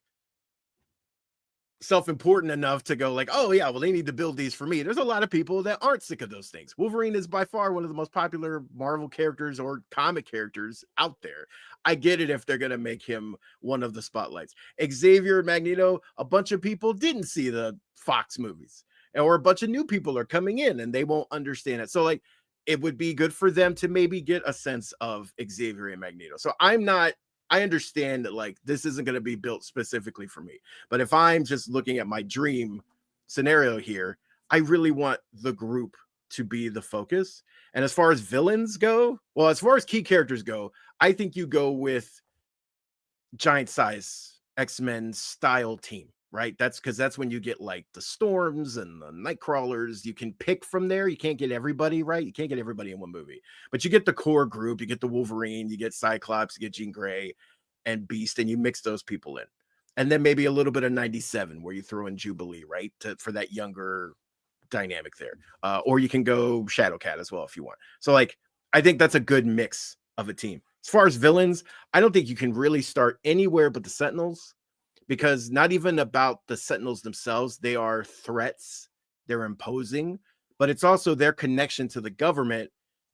self-important enough to go like, oh yeah, well they need to build these for me. There's a lot of people that aren't sick of those things. Wolverine is by far one of the most popular Marvel characters or comic characters out there. I get it if they're going to make him one of the spotlights. Xavier Magneto, a bunch of people didn't see the Fox movies, or a bunch of new people are coming in and they won't understand it. So like it would be good for them to maybe get a sense of Xavier and Magneto. So I understand that like this isn't going to be built specifically for me, but if I'm just looking at my dream scenario here, I really want the group to be the focus. And as far as villains go, well, as far as key characters go, I think you go with giant size X-Men style team, right? That's when you get like the Storms and the Nightcrawlers. You can pick from there. You can't get everybody, right? You can't get everybody in one movie, but you get the core group. You get the Wolverine, you get Cyclops, you get Jean Grey and Beast, and you mix those people in. And then maybe a little bit of 97 where you throw in Jubilee, right? For that younger dynamic there. Or you can go Shadowcat as well if you want. So like, I think that's a good mix of a team. As far as villains, I don't think you can really start anywhere but the Sentinels, because not even about the Sentinels themselves. They are threats. They're imposing, but it's also their connection to the government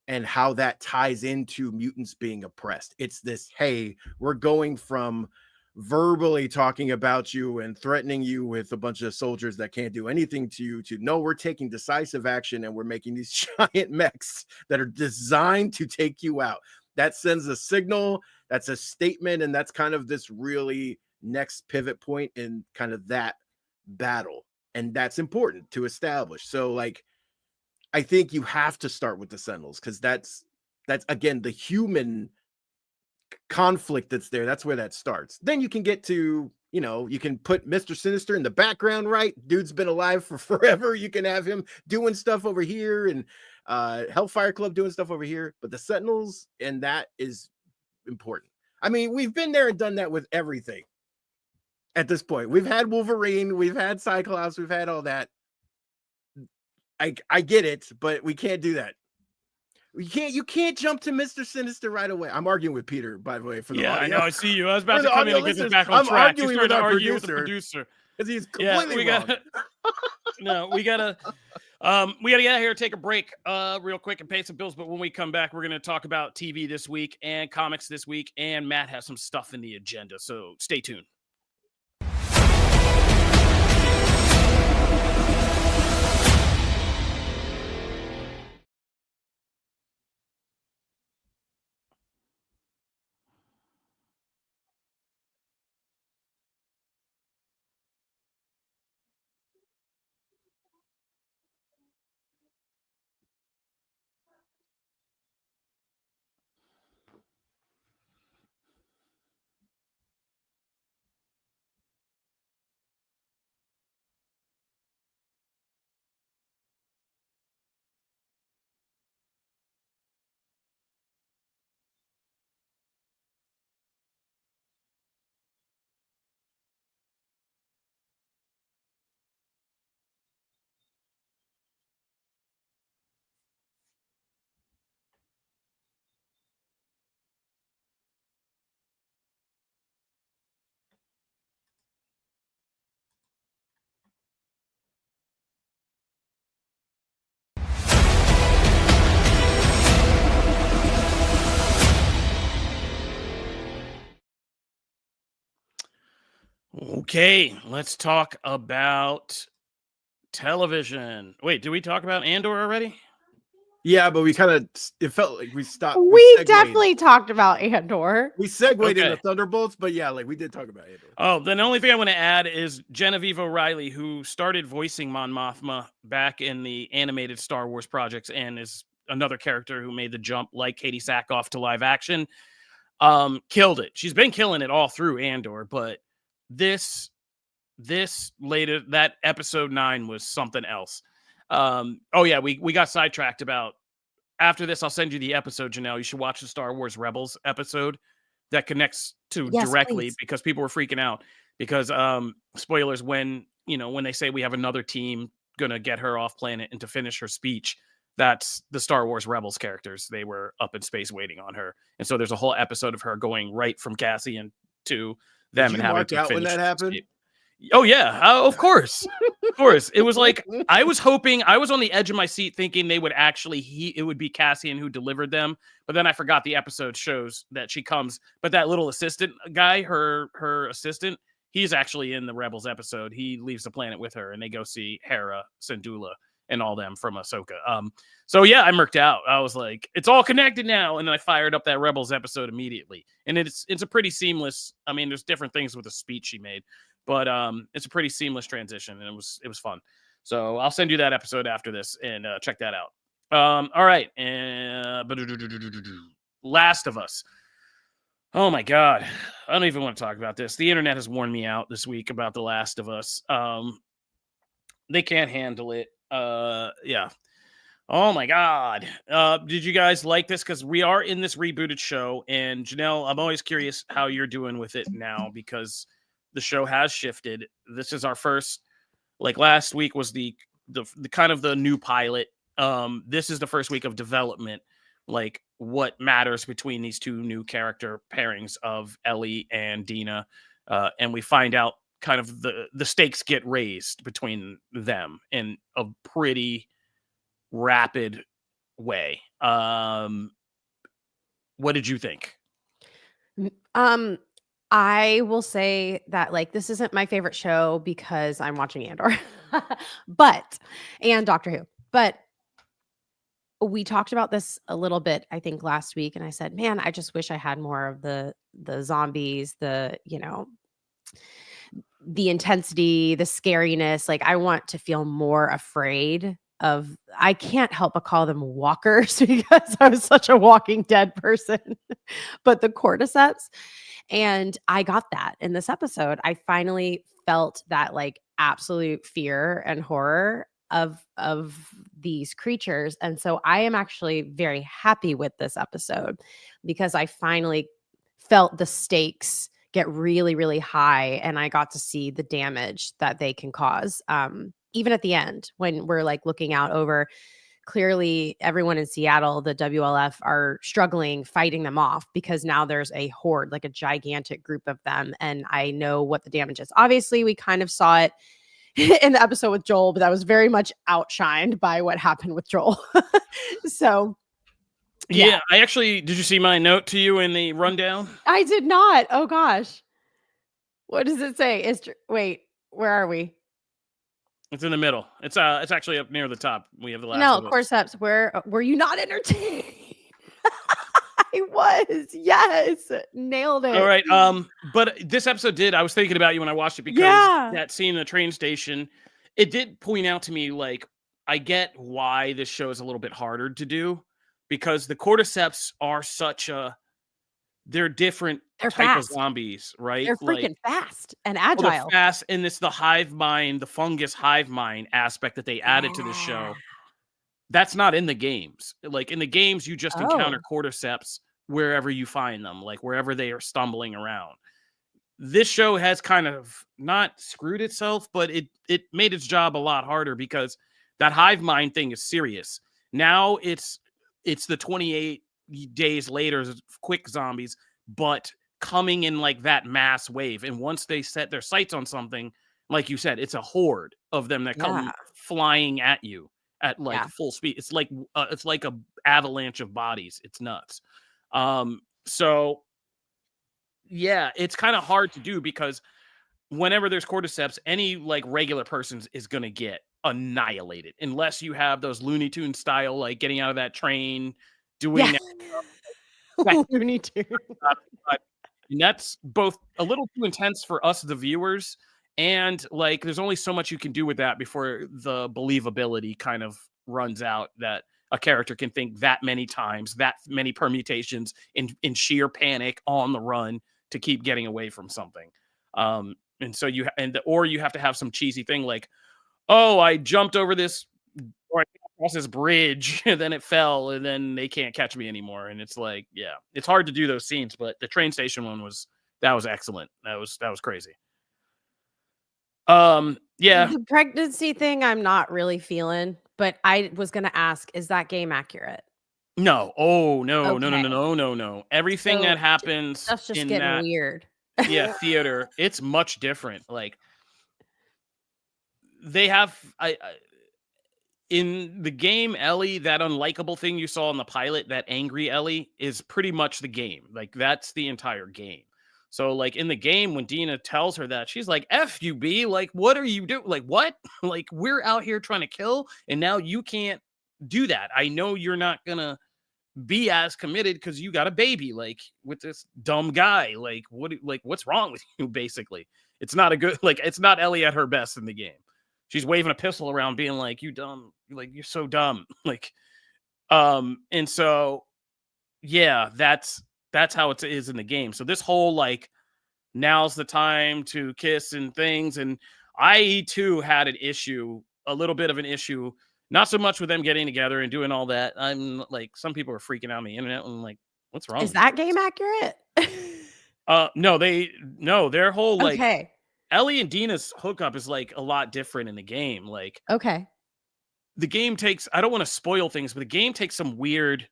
and how that ties into mutants being oppressed. It's this, hey, we're going from verbally talking about you and threatening you with a bunch of soldiers that can't do anything to you, to no, we're taking decisive action and we're making these giant mechs that are designed to take you out. That sends a signal, that's a statement, and that's kind of this really next pivot point in kind of that battle. And that's important to establish. So like, I think you have to start with the Sentinels, because that's again the human conflict that's there. That's where that starts. Then you can get to, you know, you can put Mr. Sinister in the background, right? Dude's been alive for forever. You can have him doing stuff over here, and Hellfire Club doing stuff over here. But the Sentinels, and that is important. I mean, we've been there and done that with everything at this point. We've had Wolverine, we've had Cyclops, we've had all that. I get it, but we can't do that. You can't jump to Mr. Sinister right away. I'm arguing with Peter, by the way, for the audio. I know. I see you. I was about For to the come in audio and get this listeners, back on I'm track. arguing You with started to our argue with the producer. producer. Because he's completely wrong. We gotta get out of here, take a break real quick and pay some bills. But when we come back, we're gonna talk about TV this week and comics this week, and Matt has some stuff in the agenda. So stay tuned. Okay, let's talk about television. Wait, did we talk about Andor already? Yeah, but we kind of, it felt like we stopped. We definitely talked about Andor. We segued into Thunderbolts, but yeah, like we did talk about Andor. Oh, then the only thing I want to add is Genevieve O'Reilly, who started voicing Mon Mothma back in the animated Star Wars projects and is another character who made the jump like Katie Sackhoff to live action. Killed it. She's been killing it all through Andor, but this later, that episode 9 was something else. We got sidetracked about, after this I'll send you the episode, Janelle. You should watch the Star Wars Rebels episode that connects to directly, please. Because people were freaking out because spoilers, when they say we have another team gonna get her off planet and to finish her speech, that's the Star Wars Rebels characters. They were up in space waiting on her, and so there's a whole episode of her going right from Cassian to them. Did you mark out when that happened? Oh yeah, of course. Of course. It was like, I was hoping, I was on the edge of my seat thinking they would actually, it would be Cassian who delivered them. But then I forgot the episode shows that she comes, but that little assistant guy, her assistant, he's actually in the Rebels episode. He leaves the planet with her and they go see Hera, Syndulla, and all them from Ahsoka. So yeah, I murked out. I was like, it's all connected now. And then I fired up that Rebels episode immediately. And it's a pretty seamless, I mean, there's different things with the speech she made, but it's a pretty seamless transition, and it was fun. So I'll send you that episode after this, and check that out. All right, and Last of Us. Oh my God, I don't even want to talk about this. The internet has worn me out this week about The Last of Us. They can't handle it. Yeah. Oh my God. Did you guys like this? Because we are in this rebooted show, and Janelle, I'm always curious how you're doing with it now, because the show has shifted. This is our first, like last week was the kind of the new pilot. This is the first week of development, like what matters between these two new character pairings of Ellie and Dina. And we find out kind of the stakes get raised between them in a pretty rapid way. What did you think? I will say that like this isn't my favorite show because I'm watching Andor, and Doctor Who. But we talked about this a little bit, I think, last week, and I said, man, I just wish I had more of the zombies, the intensity, the scariness. Like I want to feel more afraid of. I can't help but call them walkers because I was such a Walking Dead person. But the cordyceps, and I got that in this episode. I finally felt that like absolute fear and horror of these creatures. And so I am actually very happy with this episode because I finally felt the stakes get really, really high, and I got to see the damage that they can cause. Even at the end, when we're like looking out over, clearly everyone in Seattle, the WLF, are struggling fighting them off because now there's a horde, like a gigantic group of them. And I know what the damage is. Obviously, we kind of saw it in the episode with Joel, but that was very much outshined by what happened with Joel. So yeah, I actually, did you see my note to you in the rundown? I did not. Oh gosh. What does it say? Wait, where are we? It's in the middle. It's actually up near the top. We have the last No, of us. cordyceps. Where were you not entertained? I was. Yes. Nailed it. All right. But this episode I was thinking about you when I watched it because that scene in the train station, it did point out to me, like, I get why this show is a little bit harder to do because the cordyceps are they're different type of zombies, right? They're freaking fast and agile. They're fast, and it's the hive mind, the fungus hive mind aspect that they added to the show. That's not in the games. Like in the games, you just encounter cordyceps wherever you find them, like wherever they are stumbling around. This show has kind of not screwed itself, but it made its job a lot harder because that hive mind thing is serious. Now it's the 28 days later, quick zombies, but coming in like that mass wave. And once they set their sights on something, like you said, it's a horde of them that come flying at you at like full speed. It's like a avalanche of bodies. It's nuts. So yeah, it's kind of hard to do because whenever there's cordyceps, any like regular person is going to get annihilated unless you have those Looney Tunes style, like getting out of that train, doing that. Looney Tunes. And that's both a little too intense for us, the viewers, and like there's only so much you can do with that before the believability kind of runs out that a character can think that many times, that many permutations in sheer panic on the run to keep getting away from something. And so you have to have some cheesy thing like, oh, I jumped over this or I across this bridge and then it fell and then they can't catch me anymore. And it's like, yeah, it's hard to do those scenes, but the train station one was excellent. That was crazy. Yeah. The pregnancy thing I'm not really feeling, but I was going to ask, is that game accurate? No. Oh, no, no. Everything that happens stuff's just getting weird. Yeah, theater, it's much different. Like they have in the game, Ellie, that unlikable thing you saw in the pilot, that angry Ellie is pretty much the game. Like that's the entire game. So like in the game, when Dina tells her that, she's like, F you, B, like, what are you doing? Like, what? Like, we're out here trying to kill, and now you can't do that. I know you're not gonna be as committed because you got a baby, like, with this dumb guy. Like, what's wrong with you, basically? It's not a good, like, it's not Ellie at her best in the game. She's waving a pistol around, being like, you dumb, like, you're so dumb. Like, and so, yeah, that's how it is in the game. So this whole like now's the time to kiss and things, and I too had a little bit of an issue, not so much with them getting together and doing all that. I'm like, some people are freaking out on the internet. I'm like, what's wrong? Is that game accurate? No, their whole like okay. Ellie and Dina's hookup is like a lot different in the game. Like, okay, the game takes, I don't want to spoil things, but the game takes some weird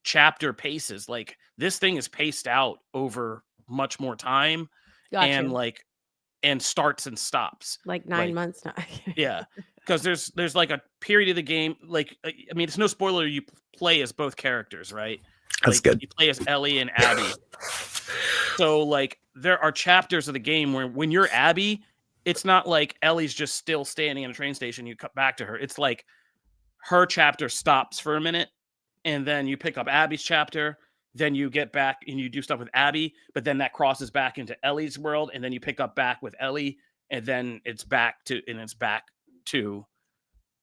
chapter paces. Like this thing is paced out over much more time. And starts and stops like 9 months now. Yeah, because there's like a period of the game, like, I mean, it's no spoiler, you play as both characters, right? That's like, good. you play as Ellie and Abby. So, like, there are chapters of the game where when you're Abby, it's not like Ellie's just still standing in a train station. You cut back to her. It's like her chapter stops for a minute, and then you pick up Abby's chapter. Then you get back and you do stuff with Abby, but then that crosses back into Ellie's world, and then you pick up back with Ellie, and then it's back to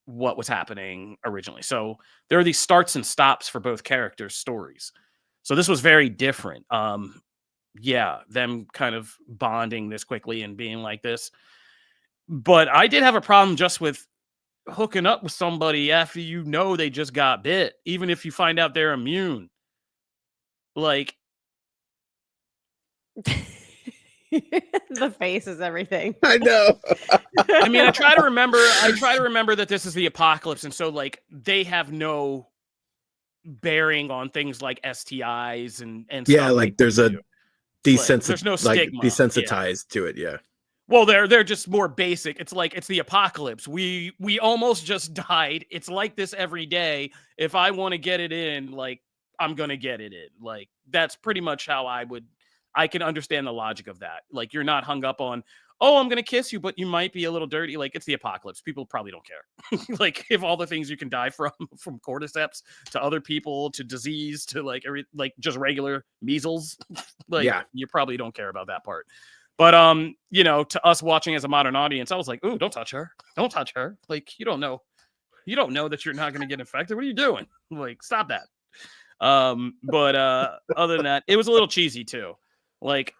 what was happening originally. So there are these starts and stops for both characters' stories. So this was very different. Yeah, them kind of bonding this quickly and being like this. But I did have a problem just with hooking up with somebody after you know they just got bit, even if you find out they're immune. Like, The face is everything. I know. I mean, I try to remember that this is the apocalypse, and so like they have no bearing on things like STIs and Yeah, stuff like there's a there's no stigma. Desensitized to it. Yeah. Well, they're just more basic. It's like it's the apocalypse. We almost just died. It's like this every day. If I want to get it in, like I'm gonna get it in. Like that's pretty much how I can understand the logic of that. Like you're not hung up on, oh, I'm gonna kiss you, but you might be a little dirty. Like it's the apocalypse. People probably don't care. Like if all the things you can die from cordyceps to other people to disease to like just regular measles, like Yeah. you probably don't care about that part. But you know, to us watching as a modern audience, I was like, ooh, don't touch her. Don't touch her. Like you don't know that you're not gonna get infected. What are you doing? Like, stop that. But other than that, it was a little cheesy too. Like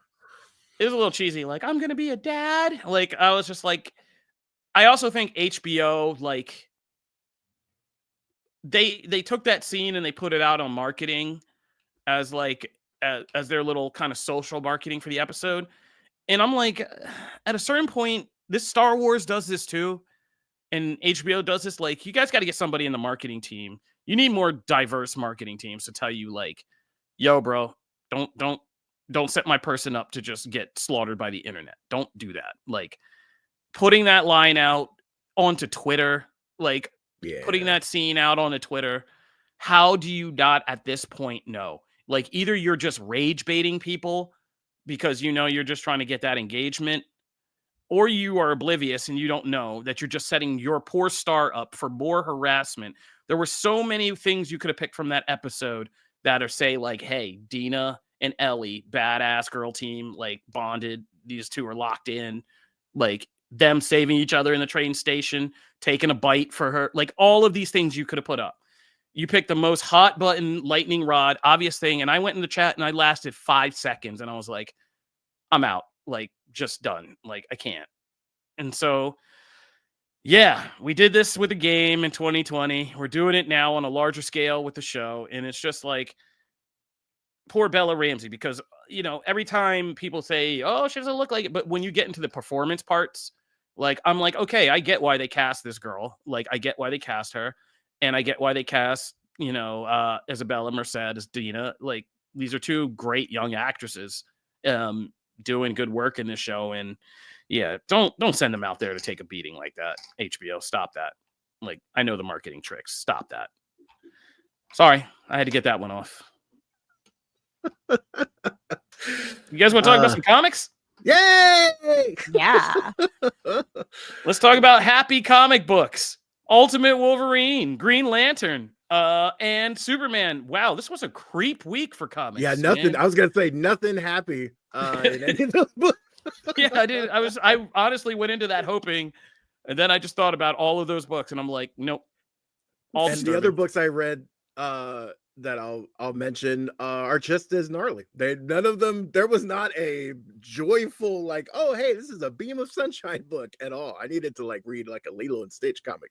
it was a little cheesy. Like I'm gonna be a dad. Like I was just like, I also think HBO like they took that scene and they put it out on marketing as like as their little kind of social marketing for the episode. And I'm like, at a certain point, this Star Wars does this too, and HBO does this. Like, you guys got to get somebody in the marketing team. You need more diverse marketing teams to tell you, like, yo, bro, don't set my person up to just get slaughtered by the internet. Don't do that. Like, putting that line out onto Twitter, like, putting that scene out onto Twitter. How do you not at this point know? Like, either you're just rage baiting people because you know you're just trying to get that engagement, or you are oblivious and you don't know that you're just setting your poor star up for more harassment. There were so many things you could have picked from that episode that are say like, hey, Dina and Ellie, badass girl team, like bonded. These two are locked in, like them saving each other in the train station, taking a bite for her. Like all of these things you could have put up. You picked the most hot button lightning rod, obvious thing. And I went in the chat and I lasted 5 seconds and I was like, I'm out. Like, just done. Like, I can't. And so, yeah, we did this with the game in 2020. We're doing it now on a larger scale with the show. And it's just like, poor Bella Ramsey, because, you know, every time people say, oh, she doesn't look like it. But when you get into the performance parts, like, I'm like, okay, I get why they cast this girl. Like, I get why they cast her. And I get why they cast, you know, Isabella Merced as Dina. Like, these are two great young actresses doing good work in this show. And yeah, don't send them out there to take a beating like that. HBO, stop that. Like, I know the marketing tricks. Stop that. Sorry, I had to get that one off. You guys want to talk about some comics? Yay! Yeah. Let's talk about happy comic books. Ultimate Wolverine, Green Lantern, and Superman. Wow, this was a creep week for comics. Yeah, nothing. Man. I was gonna say nothing happy in any of those books. Yeah, I did. I honestly went into that hoping, and then I just thought about all of those books, and I'm like, nope. And the other books I read that I'll mention are just as gnarly. None of them. There was not a joyful like, oh hey, this is a beam of sunshine book at all. I needed to like read like a Lilo and Stitch comic.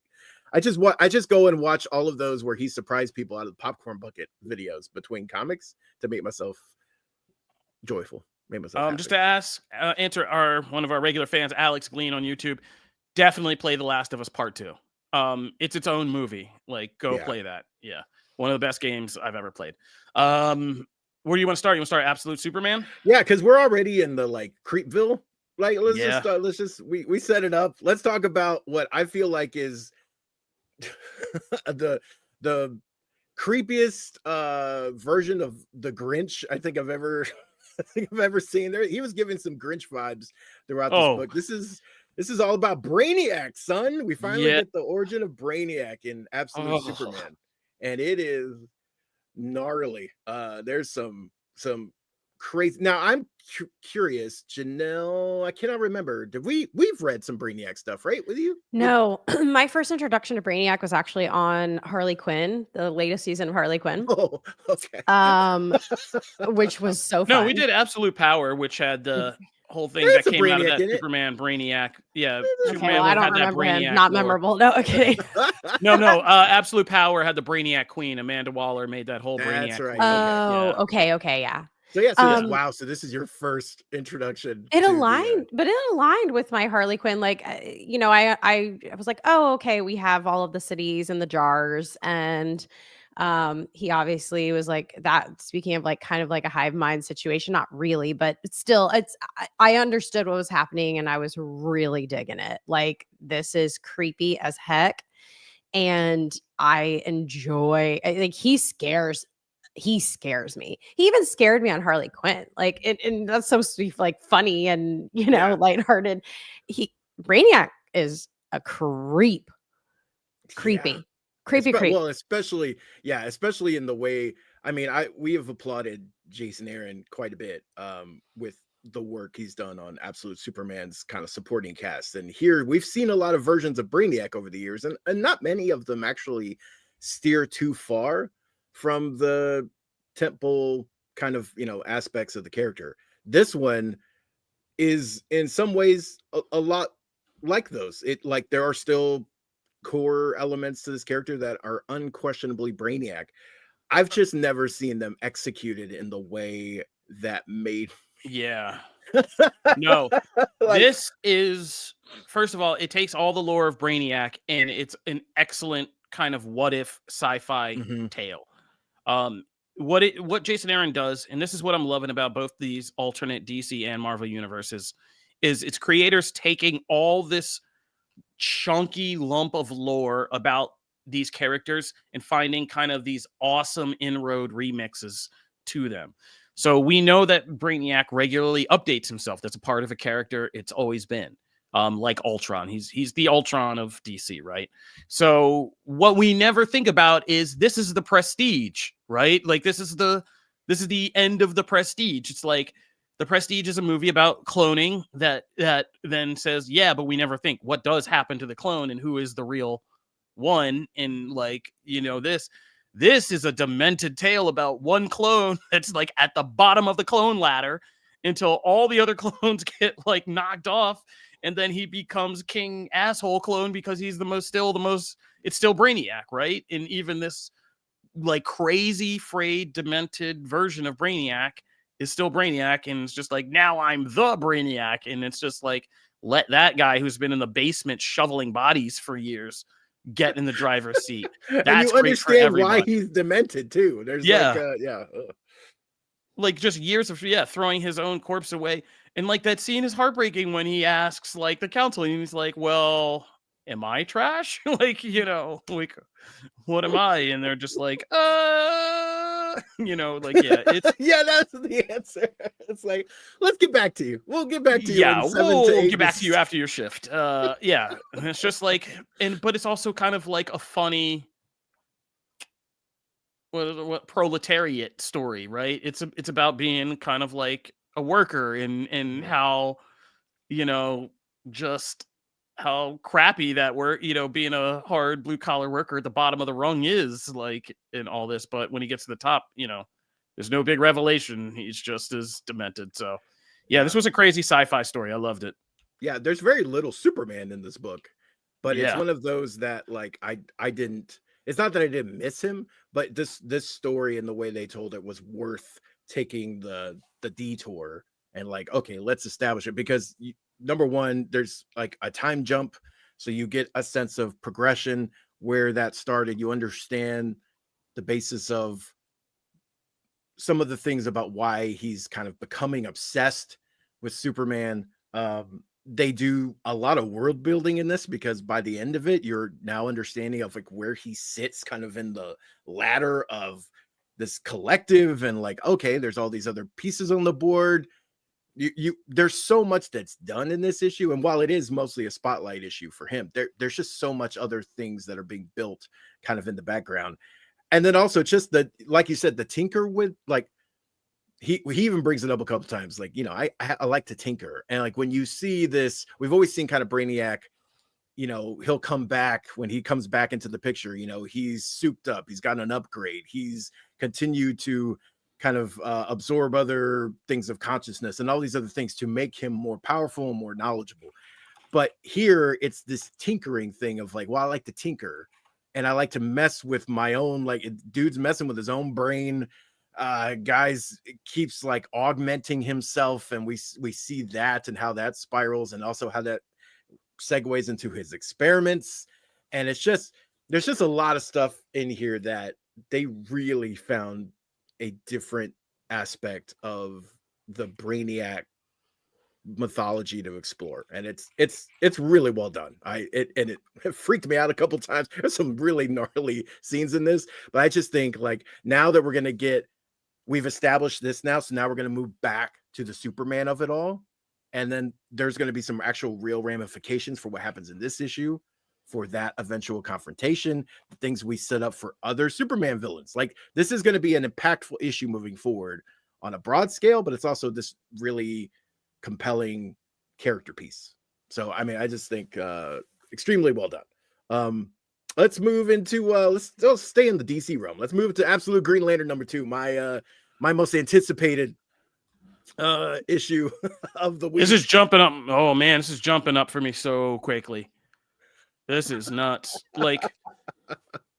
I just go and watch all of those where he surprised people out of the popcorn bucket videos between comics to make myself joyful. Make myself happy. Just to answer one of our regular fans, Alex Glean on YouTube. Definitely play The Last of Us Part 2. It's its own movie. Like, go play that. Yeah. One of the best games I've ever played. Where do you want to start? You want to start Absolute Superman? Yeah, because we're already in the like Creepville. Like, let's just we set it up. Let's talk about what I feel like is the creepiest version of the Grinch I think I've ever seen. There, he was giving some Grinch vibes throughout this Oh, book. This is all about Brainiac, son. We finally yeah. get the origin of Brainiac in Absolute Oh, Superman, and it is gnarly. There's some crazy. Now I'm curious, Janelle. I cannot remember. We've read some Brainiac stuff, right? With you? No, my first introduction to Brainiac was actually on Harley Quinn, the latest season of Harley Quinn. Oh, okay. Which was so no, fun. we did Absolute Power, which had the whole thing There's that a came out of Brainiac that in it. Superman Brainiac. Yeah, Okay, Superman well, I don't had that remember him. Brainiac Not lore. memorable. No, okay. No. Absolute Power had the Brainiac Queen. Amanda Waller made that whole That's Brainiac right. Queen. Okay, yeah. So yeah, Um, wow. So this is your first introduction It to aligned, but it aligned with my Harley Quinn. Like, I was like, oh, okay, we have all of the cities and the jars, and he obviously was like that. Speaking of like kind of like a hive mind situation, not really, but it's still, I understood what was happening, and I was really digging it. Like, this is creepy as heck, and I enjoy. Like, he scares me. He even scared me on Harley Quinn. Like, and that's so sweet, like funny and Yeah. lighthearted. Brainiac is a creep. Creepy. Yeah. Creepy creep. Well, especially in the way, I mean, we have applauded Jason Aaron quite a bit with the work he's done on Absolute Superman's kind of supporting cast. And here we've seen a lot of versions of Brainiac over the years, and not many of them actually steer too far from the temple kind of, aspects of the character. This one is in some ways a lot like those. It, like, there are still core elements to this character that are unquestionably Brainiac. I've just never seen them executed in the way that made Yeah. No, like, this is, first of all, it takes all the lore of Brainiac, and it's an excellent kind of what if sci-fi Mhm. tale. What Jason Aaron does, and this is what I'm loving about both these alternate DC and Marvel universes, is its creators taking all this chunky lump of lore about these characters and finding kind of these awesome inroad remixes to them. So we know that Brainiac regularly updates himself. That's a part of a character. It's always been. Like Ultron. He's the Ultron of DC, right? So what we never think about is this is the Prestige, right? Like this is the end of the Prestige. It's like the Prestige is a movie about cloning that then says, yeah, but we never think what does happen to the clone and who is the real one. And like, this is a demented tale about one clone that's like at the bottom of the clone ladder until all the other clones get like knocked off, and then he becomes king asshole clone because he's it's still Brainiac, right? And even this like crazy frayed demented version of Brainiac is still Brainiac, and it's just like, now I'm the Brainiac, and it's just like, let that guy who's been in the basement shoveling bodies for years get in the driver's seat. and That's you great for understand why everybody. he's demented too. There's Yeah. like Just years of throwing his own corpse away. And like that scene is heartbreaking when he asks like the council, and he's like, well, am I trash? Like, like, what am I? And they're just like, like, yeah, it's yeah, that's the answer. It's like, let's get back to you. We'll get back to you in 7 to 8 we'll get back to you after your shift. Yeah. And it's just like, but it's also kind of like a funny what proletariat story, right? It's about being kind of like a worker and how, just how crappy that work, being a hard blue collar worker at the bottom of the rung is like in all this. But when he gets to the top, there's no big revelation. He's just as demented. So yeah, this was a crazy sci-fi story. I loved it. Yeah, there's very little Superman in this book, but it's Yeah. one of those that like I didn't. It's not that I didn't miss him, but this story and the way they told it was worth taking the detour and like, okay, let's establish it, because number one, there's like a time jump, so you get a sense of progression where that started. You understand the basis of some of the things about why he's kind of becoming obsessed with Superman. they do a lot of world building in this, because by the end of it, you're now understanding of like where he sits kind of in the ladder of this collective, and like, okay, there's all these other pieces on the board. There's so much that's done in this issue, and while it is mostly a spotlight issue for him, there's just so much other things that are being built kind of in the background. And then also just the, like you said, the tinker with like, he even brings it up a couple times, like, you know, I like to tinker. And like when you see this, we've always seen kind of Brainiac, you know, he'll come back, when he comes back into the picture, you know, he's souped up, he's gotten an upgrade, he's continued to kind of absorb other things of consciousness and all these other things to make him more powerful and more knowledgeable. But here it's this tinkering thing of like, well, I like to tinker and I like to mess with my own, like, dude's messing with his own brain. Guys keeps like augmenting himself, and we see that and how that spirals, and also how that segues into his experiments. And it's just, there's just a lot of stuff in here that they really found a different aspect of the Brainiac mythology to explore, and it's really well done. It freaked me out a couple times. There's some really gnarly scenes in this, but I just think like, now that we've established this now, so now we're going to move back to the Superman of it all. And then there's going to be some actual real ramifications for what happens in this issue, for that eventual confrontation, the things we set up for other Superman villains. Like, this is going to be an impactful issue moving forward on a broad scale, but it's also this really compelling character piece. So, I mean, I just think extremely well done. Let's move into let's stay in the DC realm. Let's move to Absolute Green Lantern #2, my most anticipated issue of the week. This is jumping up. Oh man, this is jumping up for me so quickly. This is nuts. Like,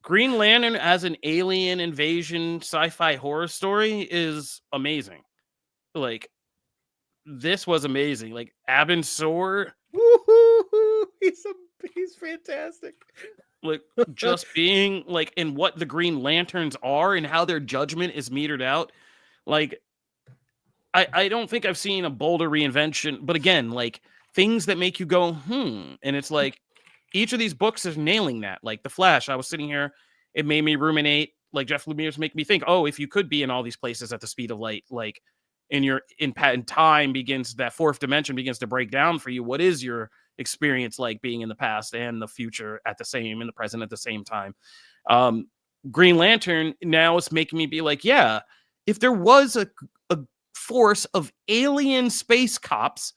Green Lantern as an alien invasion sci-fi horror story is amazing. Like, this was amazing. Like, Abin Sur, he's fantastic. Like, just being like in what the Green Lanterns are and how their judgment is metered out. Like, I don't think I've seen a bolder reinvention, but again, like, things that make you go, and it's like, each of these books is nailing that. Like The Flash, I was sitting here, it made me ruminate. Like, Jeff Lemire's make me think, oh, if you could be in all these places at the speed of light, like, in time begins, that fourth dimension begins to break down for you. What is your experience like being in the past and the future in the present at the same time? Green Lantern now is making me be like, yeah, if there was a force of alien space cops,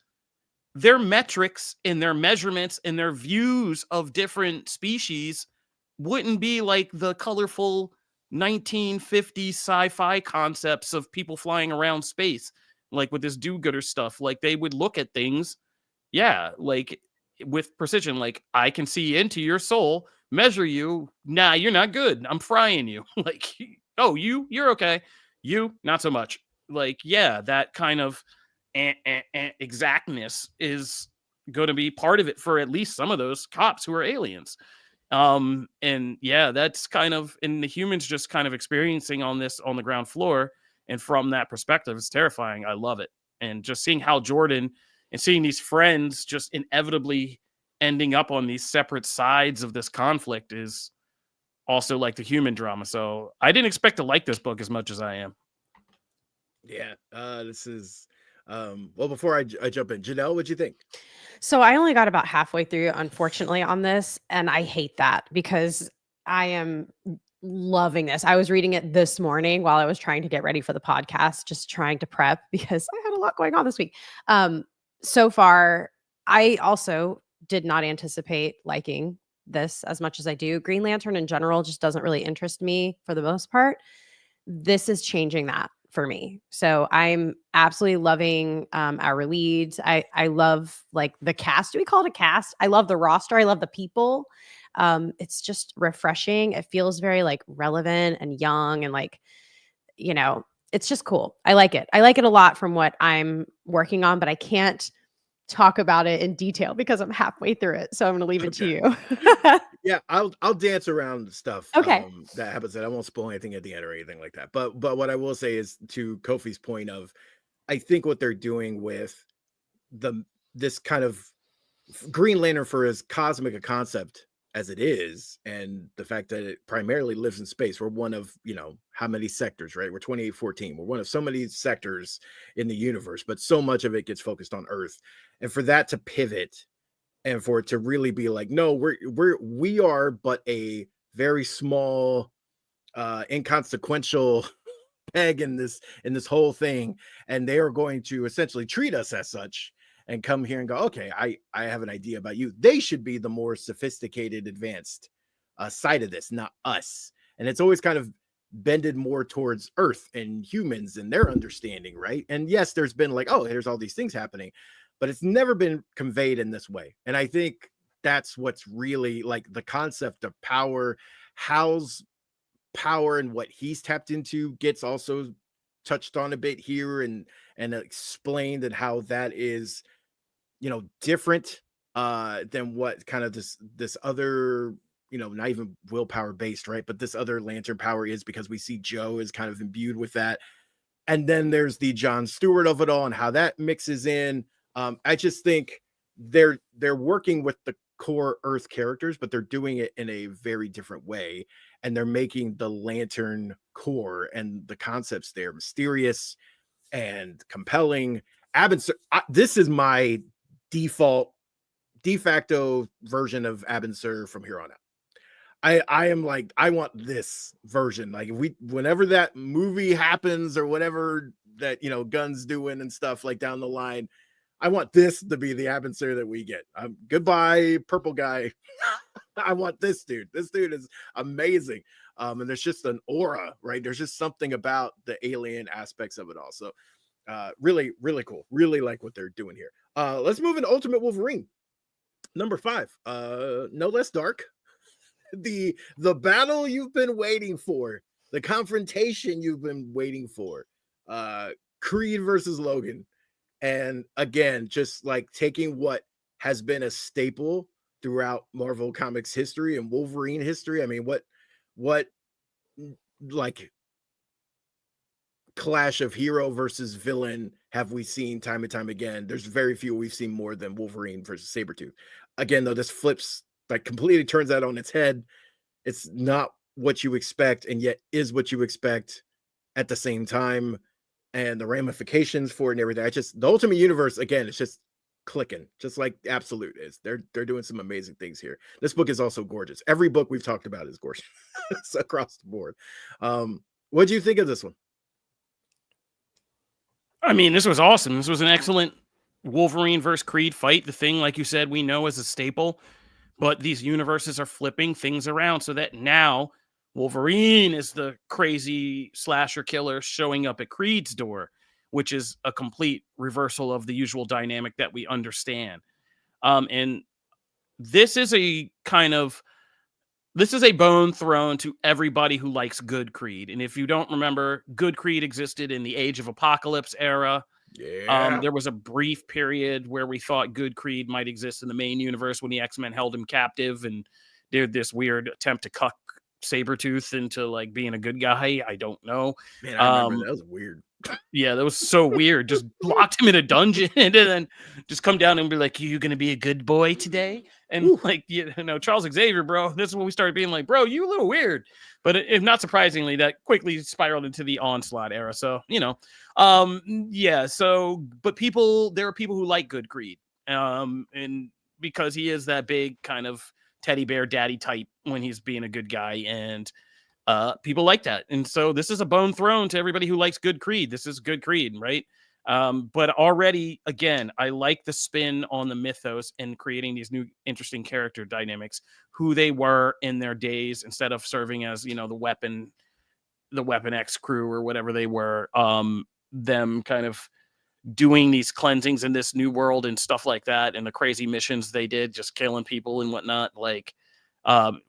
their metrics and their measurements and their views of different species wouldn't be like the colorful 1950s sci-fi concepts of people flying around space, like with this do-gooder stuff. Like, they would look at things, yeah, like with precision. Like, I can see into your soul, measure you. Nah, you're not good. I'm frying you. Like, oh, you're okay. You, not so much. Like, yeah, that kind of exactness is going to be part of it for at least some of those cops who are aliens. And yeah, that's kind of, and the humans just kind of experiencing on the ground floor. And from that perspective, it's terrifying. I love it. And just seeing Hal Jordan and seeing these friends just inevitably ending up on these separate sides of this conflict is also like the human drama. So I didn't expect to like this book as much as I am. Yeah, this is well, before I jump in, Janelle, what'd you think? So I only got about halfway through, unfortunately, on this, and I hate that because I am loving this. I was reading it this morning while I was trying to get ready for the podcast, just trying to prep because I had a lot going on this week. So far, I also did not anticipate liking this as much as I do. Green Lantern in general just doesn't really interest me for the most part. This is changing that for me. So I'm absolutely loving our leads. I love like the cast. Do we call it a cast? I love the roster. I love the people. It's just refreshing. It feels very like relevant and young and like, you know, it's just cool. I like it. I like it a lot from what I'm working on, but I can't talk about it in detail because I'm halfway through it. So I'm going to leave it to you. Yeah, I'll dance around stuff Okay. that happens, and I won't spoil anything at the end or anything like that. But what I will say is, to Kofi's point of, I think what they're doing with this kind of Green Lantern, for as cosmic a concept as it is, and the fact that it primarily lives in space, we're one of, how many sectors, right? We're 2814. We're one of so many sectors in the universe, but so much of it gets focused on Earth. And for that to pivot and for it to really be like, no, we are but a very small, inconsequential peg in this whole thing, and they are going to essentially treat us as such and come here and go, okay, I have an idea about you. They should be the more sophisticated, advanced side of this, not us. And it's always kind of bended more towards Earth and humans and their understanding, right? And yes, there's been like, oh, there's all these things happening, but it's never been conveyed in this way. And I think that's what's really like the concept of power. Hal's power and what he's tapped into gets also touched on a bit here and explained, and how that is, different than what kind of this other, not even willpower based, right, but this other lantern power is, because we see Joe is kind of imbued with that. And then there's the John Stewart of it all and how that mixes in. I just think they're working with the core Earth characters, but they're doing it in a very different way, and they're making the lantern core and the concepts there mysterious and compelling. This is my de facto version of Abin Sur from here on out. I am like, I want this version. Like, whenever that movie happens or whatever that, Gunn's doing and stuff like down the line, I want this to be the Abin Sur that we get. Goodbye, purple guy. I want this dude. This dude is amazing. And there's just an aura, right? There's just something about the alien aspects of it all. So really, really cool. Really like what they're doing here. Let's move into Ultimate Wolverine. Number 5. No less dark. The battle you've been waiting for, the confrontation you've been waiting for, Creed versus Logan. And again, just like taking what has been a staple throughout Marvel Comics history and Wolverine history. I mean, what like clash of hero versus villain have we seen time and time again? There's very few we've seen more than Wolverine versus Sabretooth. Again, though, this flips, like, completely turns that on its head. It's not what you expect, and yet is what you expect at the same time, and the ramifications for it and everything. The Ultimate Universe, again, it's just clicking, just like Absolute is. They're doing some amazing things here. This book is also gorgeous. Every book we've talked about is gorgeous across the board. What do you think of this one? I mean, this was awesome. This was an excellent Wolverine versus Creed fight. The Thing, like you said, we know is a staple, but these universes are flipping things around so that now Wolverine is the crazy slasher killer showing up at Creed's door, which is a complete reversal of the usual dynamic that we understand. And this is a bone thrown to everybody who likes good Creed. And if you don't remember, good Creed existed in the Age of Apocalypse era. Yeah. There was a brief period where we thought good Creed might exist in the main universe when the X-Men held him captive and did this weird attempt to cuck Sabretooth into like being a good guy. I don't know. Man, I remember that was weird. Yeah, that was so weird. Just locked him in a dungeon and then just come down and be like, "You gonna be a good boy today?" And like, Charles Xavier, bro, this is when we started being like, "Bro, you a little weird." But if not surprisingly, that quickly spiraled into the Onslaught era. So yeah. So, but there are people who like good Creed, and because he is that big kind of teddy bear daddy type when he's being a good guy, and people like that. And so this is a bone thrown to everybody who likes good Creed. This is good Creed, right? But already, again, I like the spin on the mythos and creating these new interesting character dynamics, who they were in their days, instead of serving as, the Weapon X crew or whatever they were, them kind of doing these cleansings in this new world and stuff like that, and the crazy missions they did, just killing people and whatnot. Like,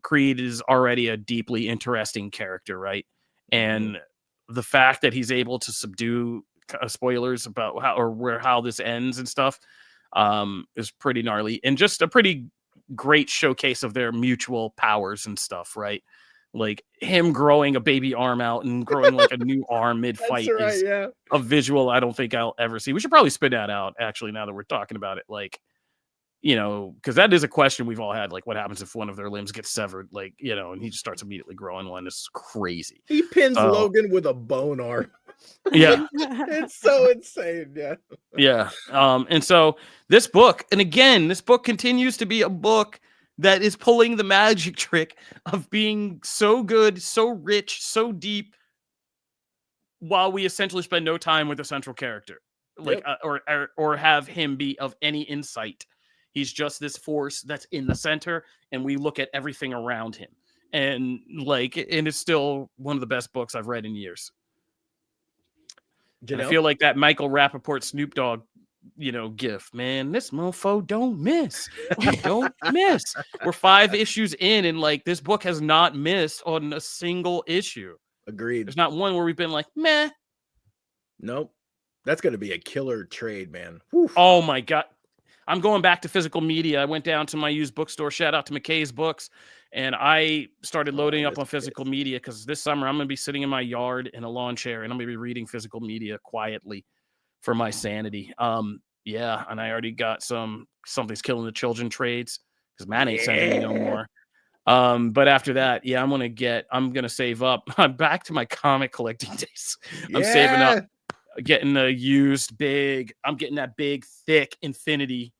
Creed is already a deeply interesting character, right? And the fact that he's able to subdue spoilers about how this ends and stuff is pretty gnarly, and just a pretty great showcase of their mutual powers and stuff, right? Like him growing a baby arm out and growing like a new arm mid-fight is a visual I don't think I'll ever see. We should probably spin that out, actually, now that we're talking about it. Like, you know, because that is a question we've all had. Like, what happens if one of their limbs gets severed? Like, you know, and he just starts immediately growing one. It's crazy. He pins So, Logan with a bone arm. Yeah. It's so insane. Yeah. Yeah. And so this book, and again, this book continues to be a book that is pulling the magic trick of being so good, so rich, so deep, while we essentially spend no time with the central character, like or have him be of any insight. He's just this force that's in the center, and we look at everything around him. And it's still one of the best books I've read in years. I feel like that Michael Rappaport Snoop Dogg, gif, man, this mofo don't miss. He don't miss. We're 5 issues in, and this book has not missed on a single issue. Agreed. There's not one where we've been like, meh. Nope. That's going to be a killer trade, man. Oof. Oh my God. I'm going back to physical media. I went down to my used bookstore, shout out to McKay's Books, and I started loading up on physical media because this summer I'm going to be sitting in my yard in a lawn chair, and I'm going to be reading physical media quietly for my sanity. Yeah, and I already got Something's Killing the Children trades because Matt ain't sending me no more. But after that, yeah, I'm gonna save up. I'm back to my comic collecting days. I'm saving up, getting the used big. I'm getting that big, thick Infinity,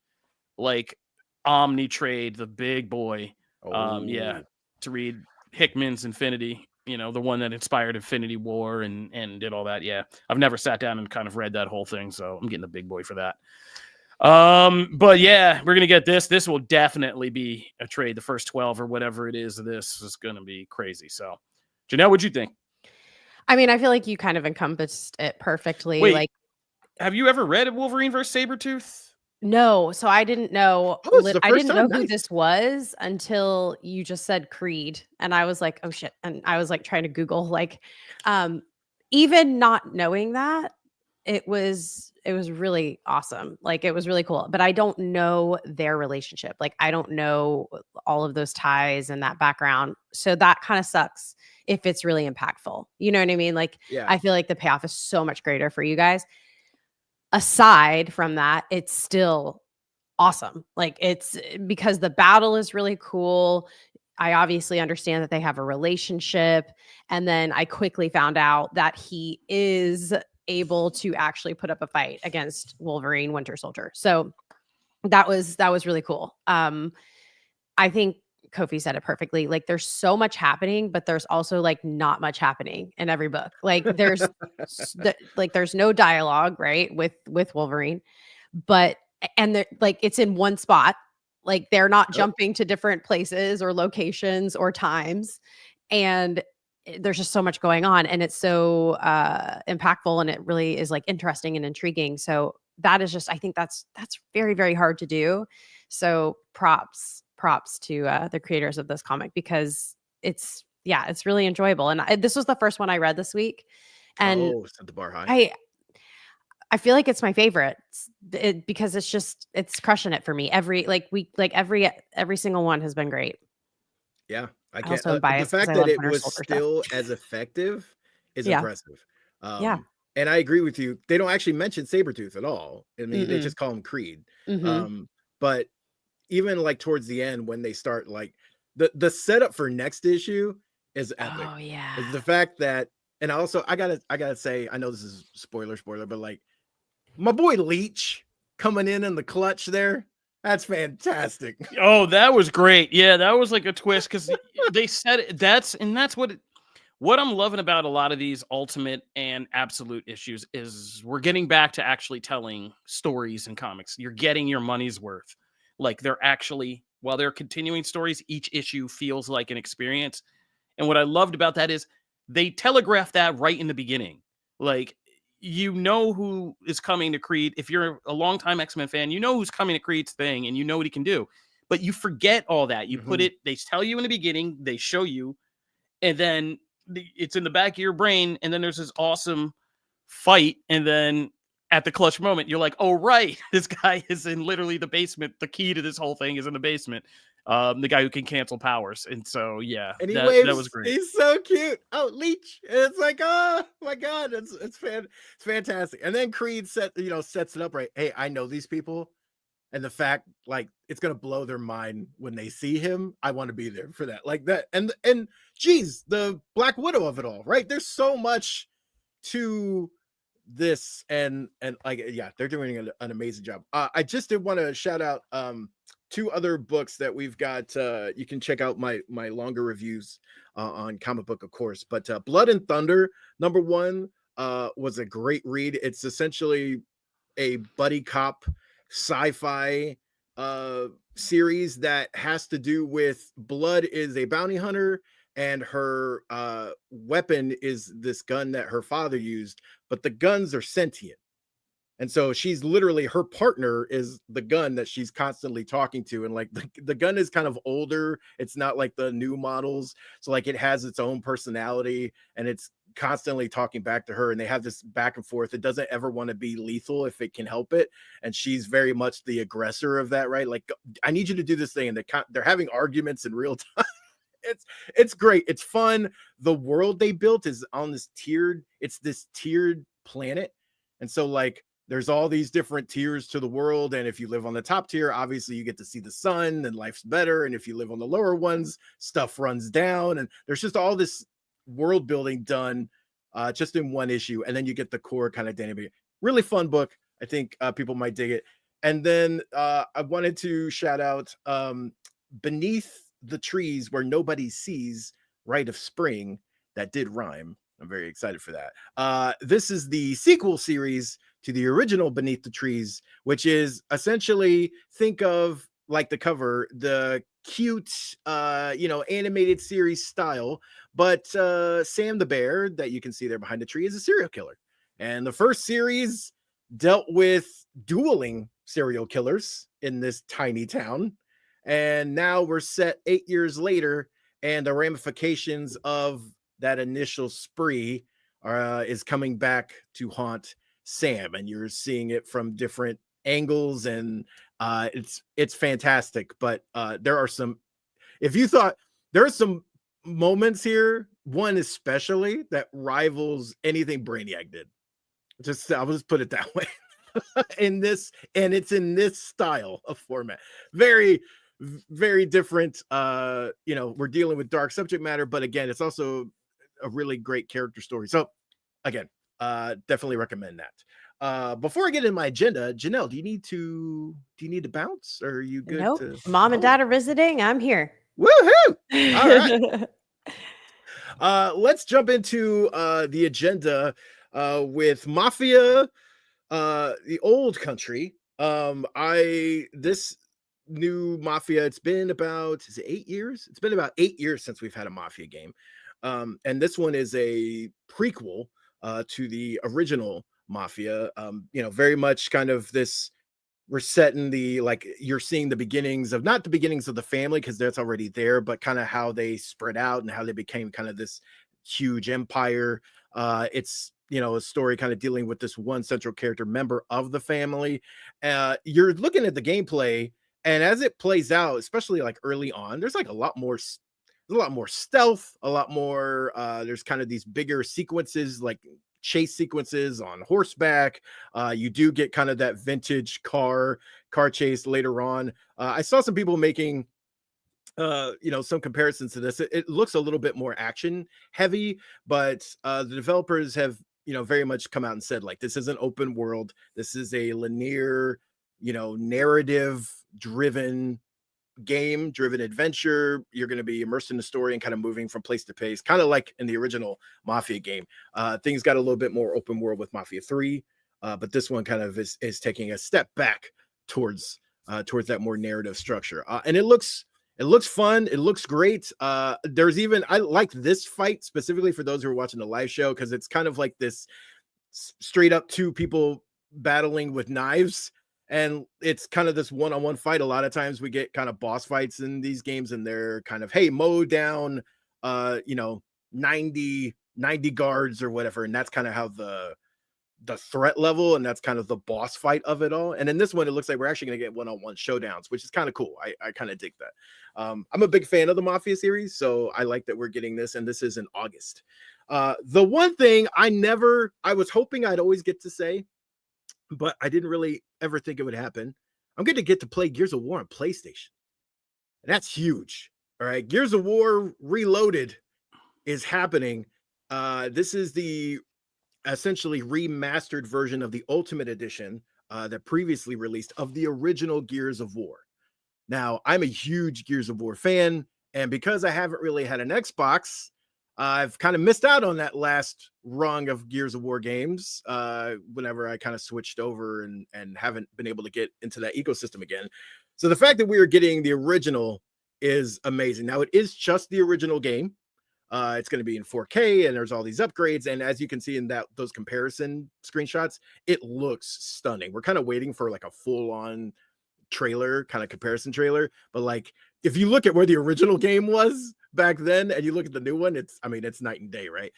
Omni trade, the big boy. Yeah, to read Hickman's Infinity, the one that inspired Infinity War and did all that. Yeah, I've never sat down and kind of read that whole thing, so I'm getting the big boy for that. But yeah, we're gonna get this. This will definitely be a trade. The first 12 or whatever it is, this is gonna be crazy. So, Janelle, what'd you think? I mean, I feel like you kind of encompassed it perfectly. Wait, have you ever read Wolverine vs. Sabretooth? No, so I didn't know. I didn't know who this was until you just said Creed, and I was like, "Oh shit!" And I was trying to Google, even not knowing that, it was really awesome. It was really cool. But I don't know their relationship. I don't know all of those ties and that background, so that kind of sucks if it's really impactful. You know what I mean? I feel like the payoff is so much greater for you guys. Aside from that, it's still awesome. It's because the battle is really cool. I obviously understand that they have a relationship. And then I quickly found out that he is able to actually put up a fight against Wolverine, Winter Soldier. So that was really cool. I think Kofi said it perfectly. There's so much happening, but there's also not much happening in every book. There's there's no dialogue, right, with Wolverine, but it's in one spot. They're not jumping to different places or locations or times, and there's just so much going on, and it's so impactful, and it really is interesting and intriguing. So that is just, I think that's very, very hard to do. So props to the creators of this comic, because it's really enjoyable. And this was the first one I read this week, and set the bar high. I feel like it's my favorite because it's crushing it for me every every single one has been great. Yeah, I can't. Also biased the fact that it was still as effective is impressive. And I agree with you. They don't actually mention Sabretooth at all. I mean, they just call him Creed. But even towards the end, when they start the setup for next issue is epic. Oh yeah. Is the fact that, and also I gotta say, I know this is spoiler, but my boy Leech coming in the clutch there, that's fantastic. Oh, that was great. Yeah, that was a twist because they said it, that's what I'm loving about a lot of these ultimate and absolute issues is we're getting back to actually telling stories in comics. You're getting your money's worth. They're actually, while they're continuing stories, each issue feels like an experience. And what I loved about that is they telegraph that right in the beginning. Who is coming to Creed. If you're a longtime X-Men fan, you know who's coming to Creed's thing and you know what he can do. But you forget all that. You put it, they tell you in the beginning, they show you, and then it's in the back of your brain, and then there's this awesome fight, and then at the clutch moment, you're like, oh, right, this guy is in literally the basement. The key to this whole thing is in the basement. The guy who can cancel powers. And so, yeah, and that was great. He's so cute. Oh, Leech. And it's oh my God, it's fantastic. And then Creed sets it up right. Hey, I know these people. and the fact like it's gonna blow their mind when they see him. I want to be there for that, like that, and geez, the Black Widow of it all, right? There's so much to this, and like yeah, they're doing an amazing job. I just did want to shout out two other books that we've got. You can check out my longer reviews on Comic Book, of course, but Blood and Thunder #1 was a great read. It's essentially a buddy cop sci-fi series that has to do with Blood is a bounty hunter, and her weapon is this gun that her father used, but the guns are sentient. And so she's literally, her partner is the gun that she's constantly talking to. And like the gun is kind of older. It's not like the new models. So like it has its own personality, and it's constantly talking back to her, and they have this back and forth. It doesn't ever want to be lethal if it can help it. And she's very much the aggressor of that, right? Like, I need you to do this thing. And they're having arguments in real time. It's great. It's fun. The world they built is on this tiered planet. And so like there's all these different tiers to the world. And if you live on the top tier, obviously you get to see the sun and life's better. And if you live on the lower ones, stuff runs down. And there's just all this world building done just in one issue. And then you get the core kind of dynamic. Really fun book. I think people might dig it. And then I wanted to shout out Beneath the Trees Where Nobody Sees, Rite of Spring. That did rhyme. I'm very excited for that. This is the sequel series to the original Beneath the Trees, which is essentially, think of like the cover, the cute, animated series style, but Sam the bear that you can see there behind the tree is a serial killer. And the first series dealt with dueling serial killers in this tiny town. And now we're set 8 years later, and the ramifications of that initial spree is coming back to haunt Sam, and you're seeing it from different angles, and it's fantastic. But there are some, if you thought, there are some moments here, one especially that rivals anything Brainiac did. I'll just put it that way. In this, and it's in this style of format. Very, very different. We're dealing with dark subject matter, but again, it's also a really great character story. So again, definitely recommend that. Before I get in my agenda, Janelle, do you need to bounce, or are you good? Nope. Mom and Dad are visiting. I'm here. Woohoo! All right. Let's jump into the agenda with Mafia, the old country. This new Mafia, it's been about, is it 8 years? It's been about 8 years since we've had a Mafia game. And this one is a prequel to the original Mafia. Very much kind of this, we're setting the, like, you're seeing the beginnings of, not the beginnings of the family, because that's already there, but kind of how they spread out and how they became kind of this huge empire. It's a story kind of dealing with this one central character member of the family. You're looking at the gameplay, and as it plays out, especially like early on, there's like a lot more stealth, a lot more there's kind of these bigger sequences, like chase sequences on horseback. You do get kind of that vintage car chase later on. I saw some people making some comparisons to this. It looks a little bit more action heavy, but the developers have very much come out and said, like, this is an open world, this is a linear, narrative driven adventure. You're going to be immersed in the story and kind of moving from place to place, kind of like in the original Mafia game. Things got a little bit more open world with Mafia 3, but this one kind of is taking a step back towards that more narrative structure. And it looks fun. It looks great. There's even, I like this fight specifically for those who are watching the live show, because it's kind of like this straight up two people battling with knives. And it's kind of this one-on-one fight. A lot of times we get kind of boss fights in these games, and they're kind of, hey, mow down, 90 guards or whatever. And that's kind of how the threat level, and that's kind of the boss fight of it all. And in this one, it looks like we're actually going to get one-on-one showdowns, which is kind of cool. I kind of dig that. I'm a big fan of the Mafia series, so I like that we're getting this, and this is in August. The one thing I was hoping I'd always get to say, but I didn't really ever think it would happen. I'm going to get to play Gears of War on PlayStation. And that's huge. All right. Gears of War Reloaded is happening. This is the essentially remastered version of the Ultimate Edition that previously released of the original Gears of War. Now, I'm a huge Gears of War fan, and because I haven't really had an Xbox, I've kind of missed out on that last rung of Gears of War games whenever I kind of switched over and haven't been able to get into that ecosystem again. So the fact that we are getting the original is amazing. Now, it is just the original game. It's going to be in 4K, and there's all these upgrades. And as you can see in those comparison screenshots, it looks stunning. We're kind of waiting for like a full-on trailer, kind of comparison trailer. But like, if you look at where the original game was back then, and you look at the new one, it's night and day, right?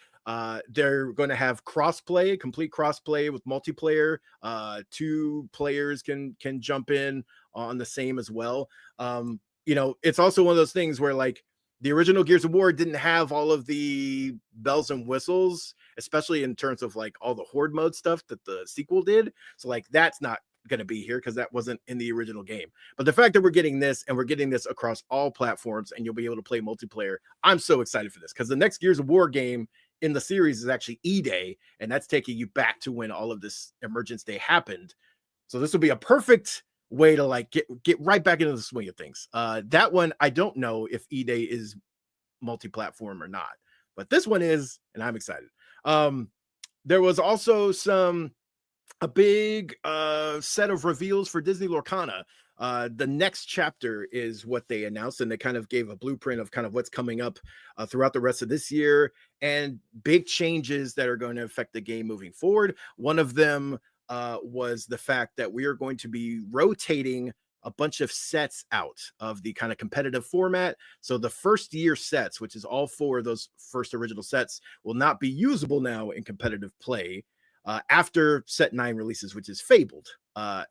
They're going to have crossplay, complete crossplay with multiplayer. 2 players can jump in on the same as well. It's also one of those things where like the original Gears of War didn't have all of the bells and whistles, especially in terms of like all the horde mode stuff that the sequel did. So like that's not going to be here because that wasn't in the original game. But the fact that we're getting this, and we're getting this across all platforms, and you'll be able to play multiplayer, I'm so excited for this, because the next Gears of War game in the series is actually E-Day, and that's taking you back to when all of this Emergence Day happened. So this will be a perfect way to like get right back into the swing of things. That one, I don't know if E-Day is multi-platform or not, but this one is, and I'm excited. There was also a big set of reveals for Disney Lorcana. The next chapter is what they announced, and they kind of gave a blueprint of kind of what's coming up throughout the rest of this year, and big changes that are going to affect the game moving forward. One of them was the fact that we are going to be rotating a bunch of sets out of the kind of competitive format. So the first year sets, which is all 4 of those first original sets, will not be usable now in competitive play after set 9 releases, which is Fabled.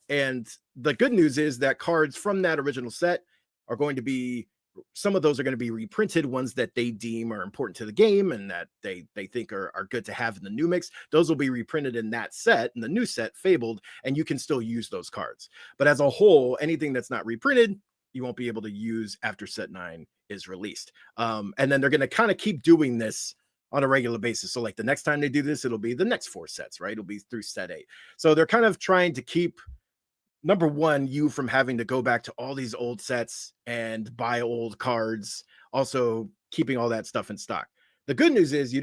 And the good news is that cards from that original set are going to be, some of those are going to be reprinted, ones that they deem are important to the game and that they think are good to have in the new mix. Those will be reprinted in that set, in the new set, Fabled, and you can still use those cards. But as a whole, anything that's not reprinted, you won't be able to use after set 9 is released. And then they're going to kind of keep doing this on a regular basis. So like the next time they do this, it'll be the next 4 sets, right? It'll be through set 8. So they're kind of trying to keep, number one, you from having to go back to all these old sets and buy old cards, also keeping all that stuff in stock. The good news is you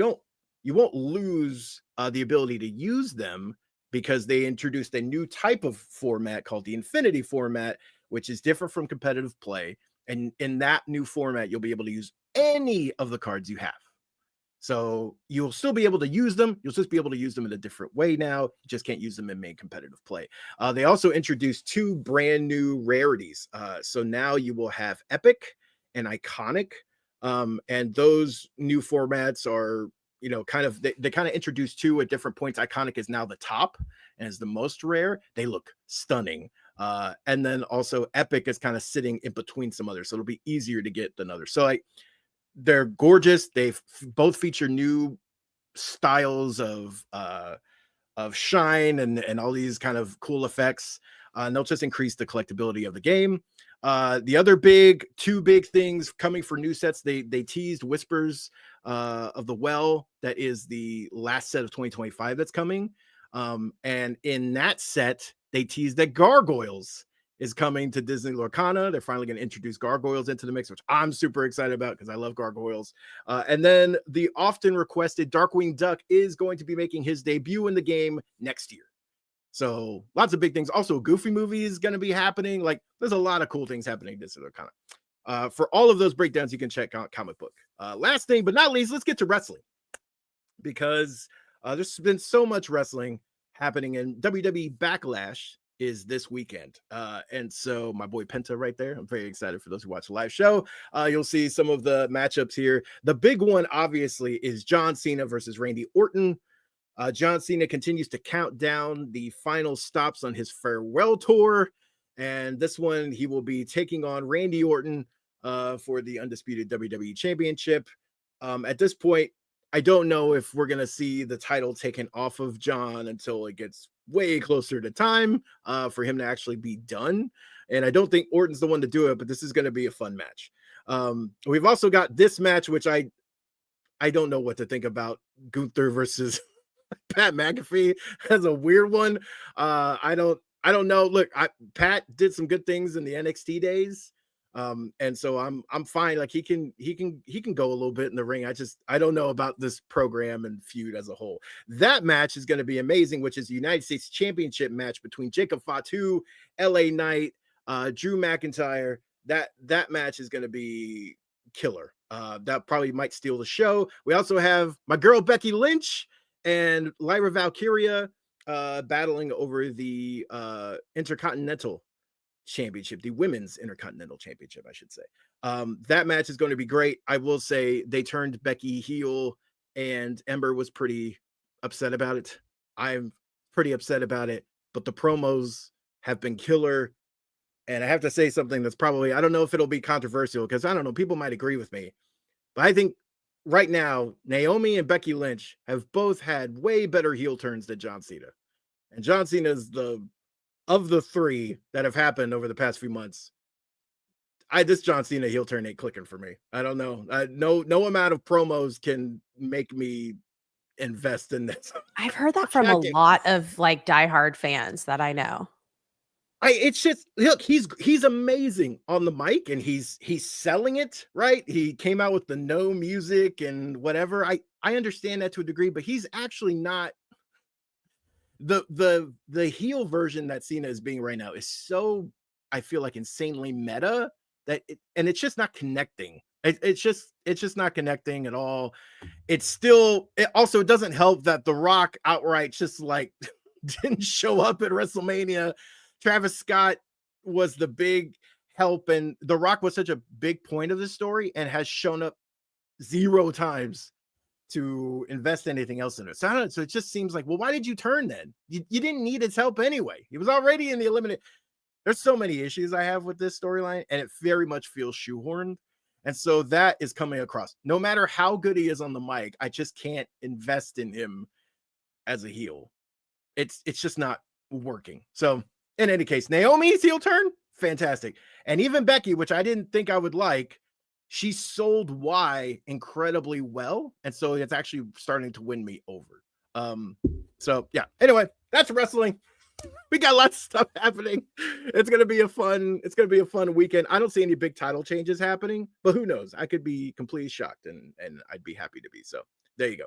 won't lose the ability to use them, because they introduced a new type of format called the Infinity format, which is different from competitive play. And in that new format, you'll be able to use any of the cards you have. So you'll still be able to use them. You'll just be able to use them in a different way now. You just can't use them in main competitive play. They also introduced 2 brand new rarities. So now you will have Epic and Iconic. And those new formats are, kind of, they kind of introduced 2 at different points. Iconic is now the top and is the most rare. They look stunning. And then also Epic is kind of sitting in between some others. So it'll be easier to get than others. So they're gorgeous. They both feature new styles of shine and all these kind of cool effects. And they'll just increase the collectability of the game. The other 2 big things coming for new sets, they teased Whispers of the Well. That is the last set of 2025 that's coming. And in that set, they teased that Gargoyles is coming to Disney Lorcana. They're finally going to introduce Gargoyles into the mix, which I'm super excited about because I love Gargoyles. And then the often requested Darkwing Duck is going to be making his debut in the game next year. So lots of big things. Also, a Goofy movie is going to be happening. Like, there's a lot of cool things happening in Disney Lorcana. For all of those breakdowns, you can check out Comic Book. Last thing, but not least, let's get to wrestling, because there's been so much wrestling happening, and WWE Backlash is this weekend. And so my boy Penta right there, I'm very excited for those who watch the live show. You'll see some of the matchups here. The big one, obviously, is John Cena versus Randy Orton. John Cena continues to count down the final stops on his farewell tour. And this one, he will be taking on Randy Orton for the undisputed WWE Championship. At this point, I don't know if we're going to see the title taken off of John until it gets way closer to time for him to actually be done. and I don't think Orton's the one to do it, but this is going to be a fun match. We've also got this match, which I don't know what to think about. Gunther versus Pat McAfee as a weird one. I don't know. Look, Pat did some good things in the NXT days. And so I'm fine. Like he can go a little bit in the ring. I don't know about this program and feud as a whole. That match is going to be amazing, which is the United States Championship match between Jacob Fatu, LA Knight, Drew McIntyre. That match is going to be killer. That probably might steal the show. We also have my girl Becky Lynch and Lyra Valkyria battling over the Intercontinental Championship, the Women's Intercontinental Championship, I should say. That match is going to be great. I will say they turned Becky heel, and Ember was pretty upset about it. I'm pretty upset about it, but the promos have been killer. And I have to say something that's probably, I don't know if it'll be controversial, because I don't know, people might agree with me, but I think right now, Naomi and Becky Lynch have both had way better heel turns than John Cena. And John Cena is of the three that have happened over the past few months. This John Cena heel turn ain't clicking for me. I don't know. No amount of promos can make me invest in this. I've heard that from a lot of like diehard fans that I know. It's just, look, he's amazing on the mic, and he's selling it right. He came out with the no music and whatever. I understand that to a degree, but he's actually not the heel version that Cena is being right now is so, I feel like, insanely meta that it's just not connecting. It's just not connecting at all. It also doesn't help that The Rock outright just like didn't show up at WrestleMania. Travis Scott was the big help, and The Rock was such a big point of this story and has shown up 0 times to invest anything else in it. So it just seems like, well, why did you turn then? You didn't need his help anyway. He was already in the eliminate. There's so many issues I have with this storyline, and it very much feels shoehorned. And so that is coming across. No matter how good he is on the mic, I just can't invest in him as a heel. It's just not working. So in any case, Naomi's heel turn, fantastic. And even Becky, which I didn't think I would like, she sold why incredibly well. And so it's actually starting to win me over. So yeah, anyway, that's wrestling. We got lots of stuff happening. It's going to be a fun weekend. I don't see any big title changes happening, but who knows? I could be completely shocked, and I'd be happy to be. So there you go.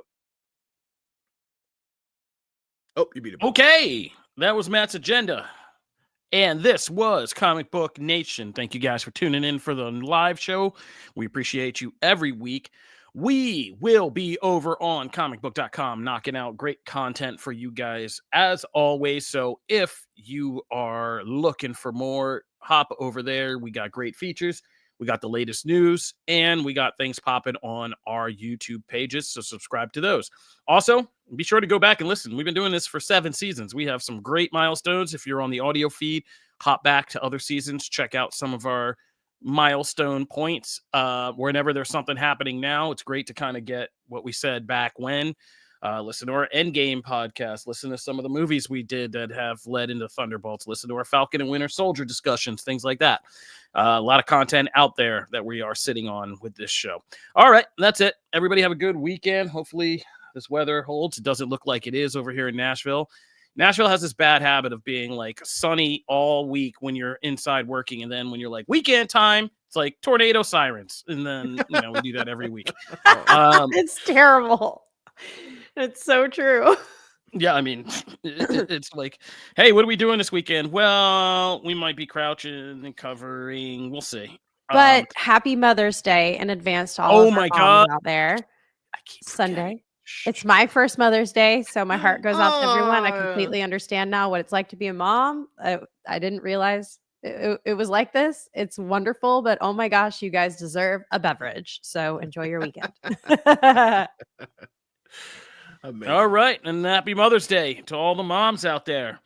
Oh, you beat it. Okay. That was Matt's agenda. And this was Comic Book Nation. Thank you guys for tuning in for the live show. We appreciate you every week. We will be over on comicbook.com knocking out great content for you guys as always. So if you are looking for more, hop over there. We got great features. We got the latest news, and we got things popping on our YouTube pages. So subscribe to those. Also, be sure to go back and listen. We've been doing this for 7 seasons. We have some great milestones. If you're on the audio feed, hop back to other seasons. Check out some of our milestone points. Whenever there's something happening now, it's great to kind of get what we said back when. Listen to our Endgame podcast. Listen to some of the movies we did that have led into Thunderbolts. Listen to our Falcon and Winter Soldier discussions, things like that. A lot of content out there that we are sitting on with this show. All right, that's it. Everybody have a good weekend. Hopefully this weather holds. It doesn't look like it is over here in Nashville. Nashville has this bad habit of being like sunny all week when you're inside working. And then when you're like weekend time, it's like tornado sirens. And then, we do that every week. It's terrible. It's so true. Yeah, I mean, it's like, hey, what are we doing this weekend? Well, we might be crouching and covering. We'll see. But happy Mother's Day in advance to all of our moms out there. Sunday. It's my first Mother's Day, so my heart goes out to everyone. I completely understand now what it's like to be a mom. I didn't realize it was like this. It's wonderful, but oh my gosh, you guys deserve a beverage. So enjoy your weekend. All right, and happy Mother's Day to all the moms out there.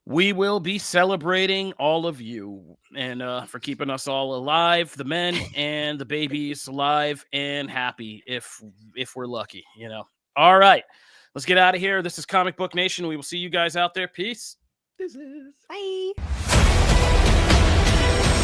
We will be celebrating all of you and for keeping us all alive, the men and the babies alive and happy if we're lucky, All right, let's get out of here. This is Comic Book Nation. We will see you guys out there. Peace. Bye. Bye.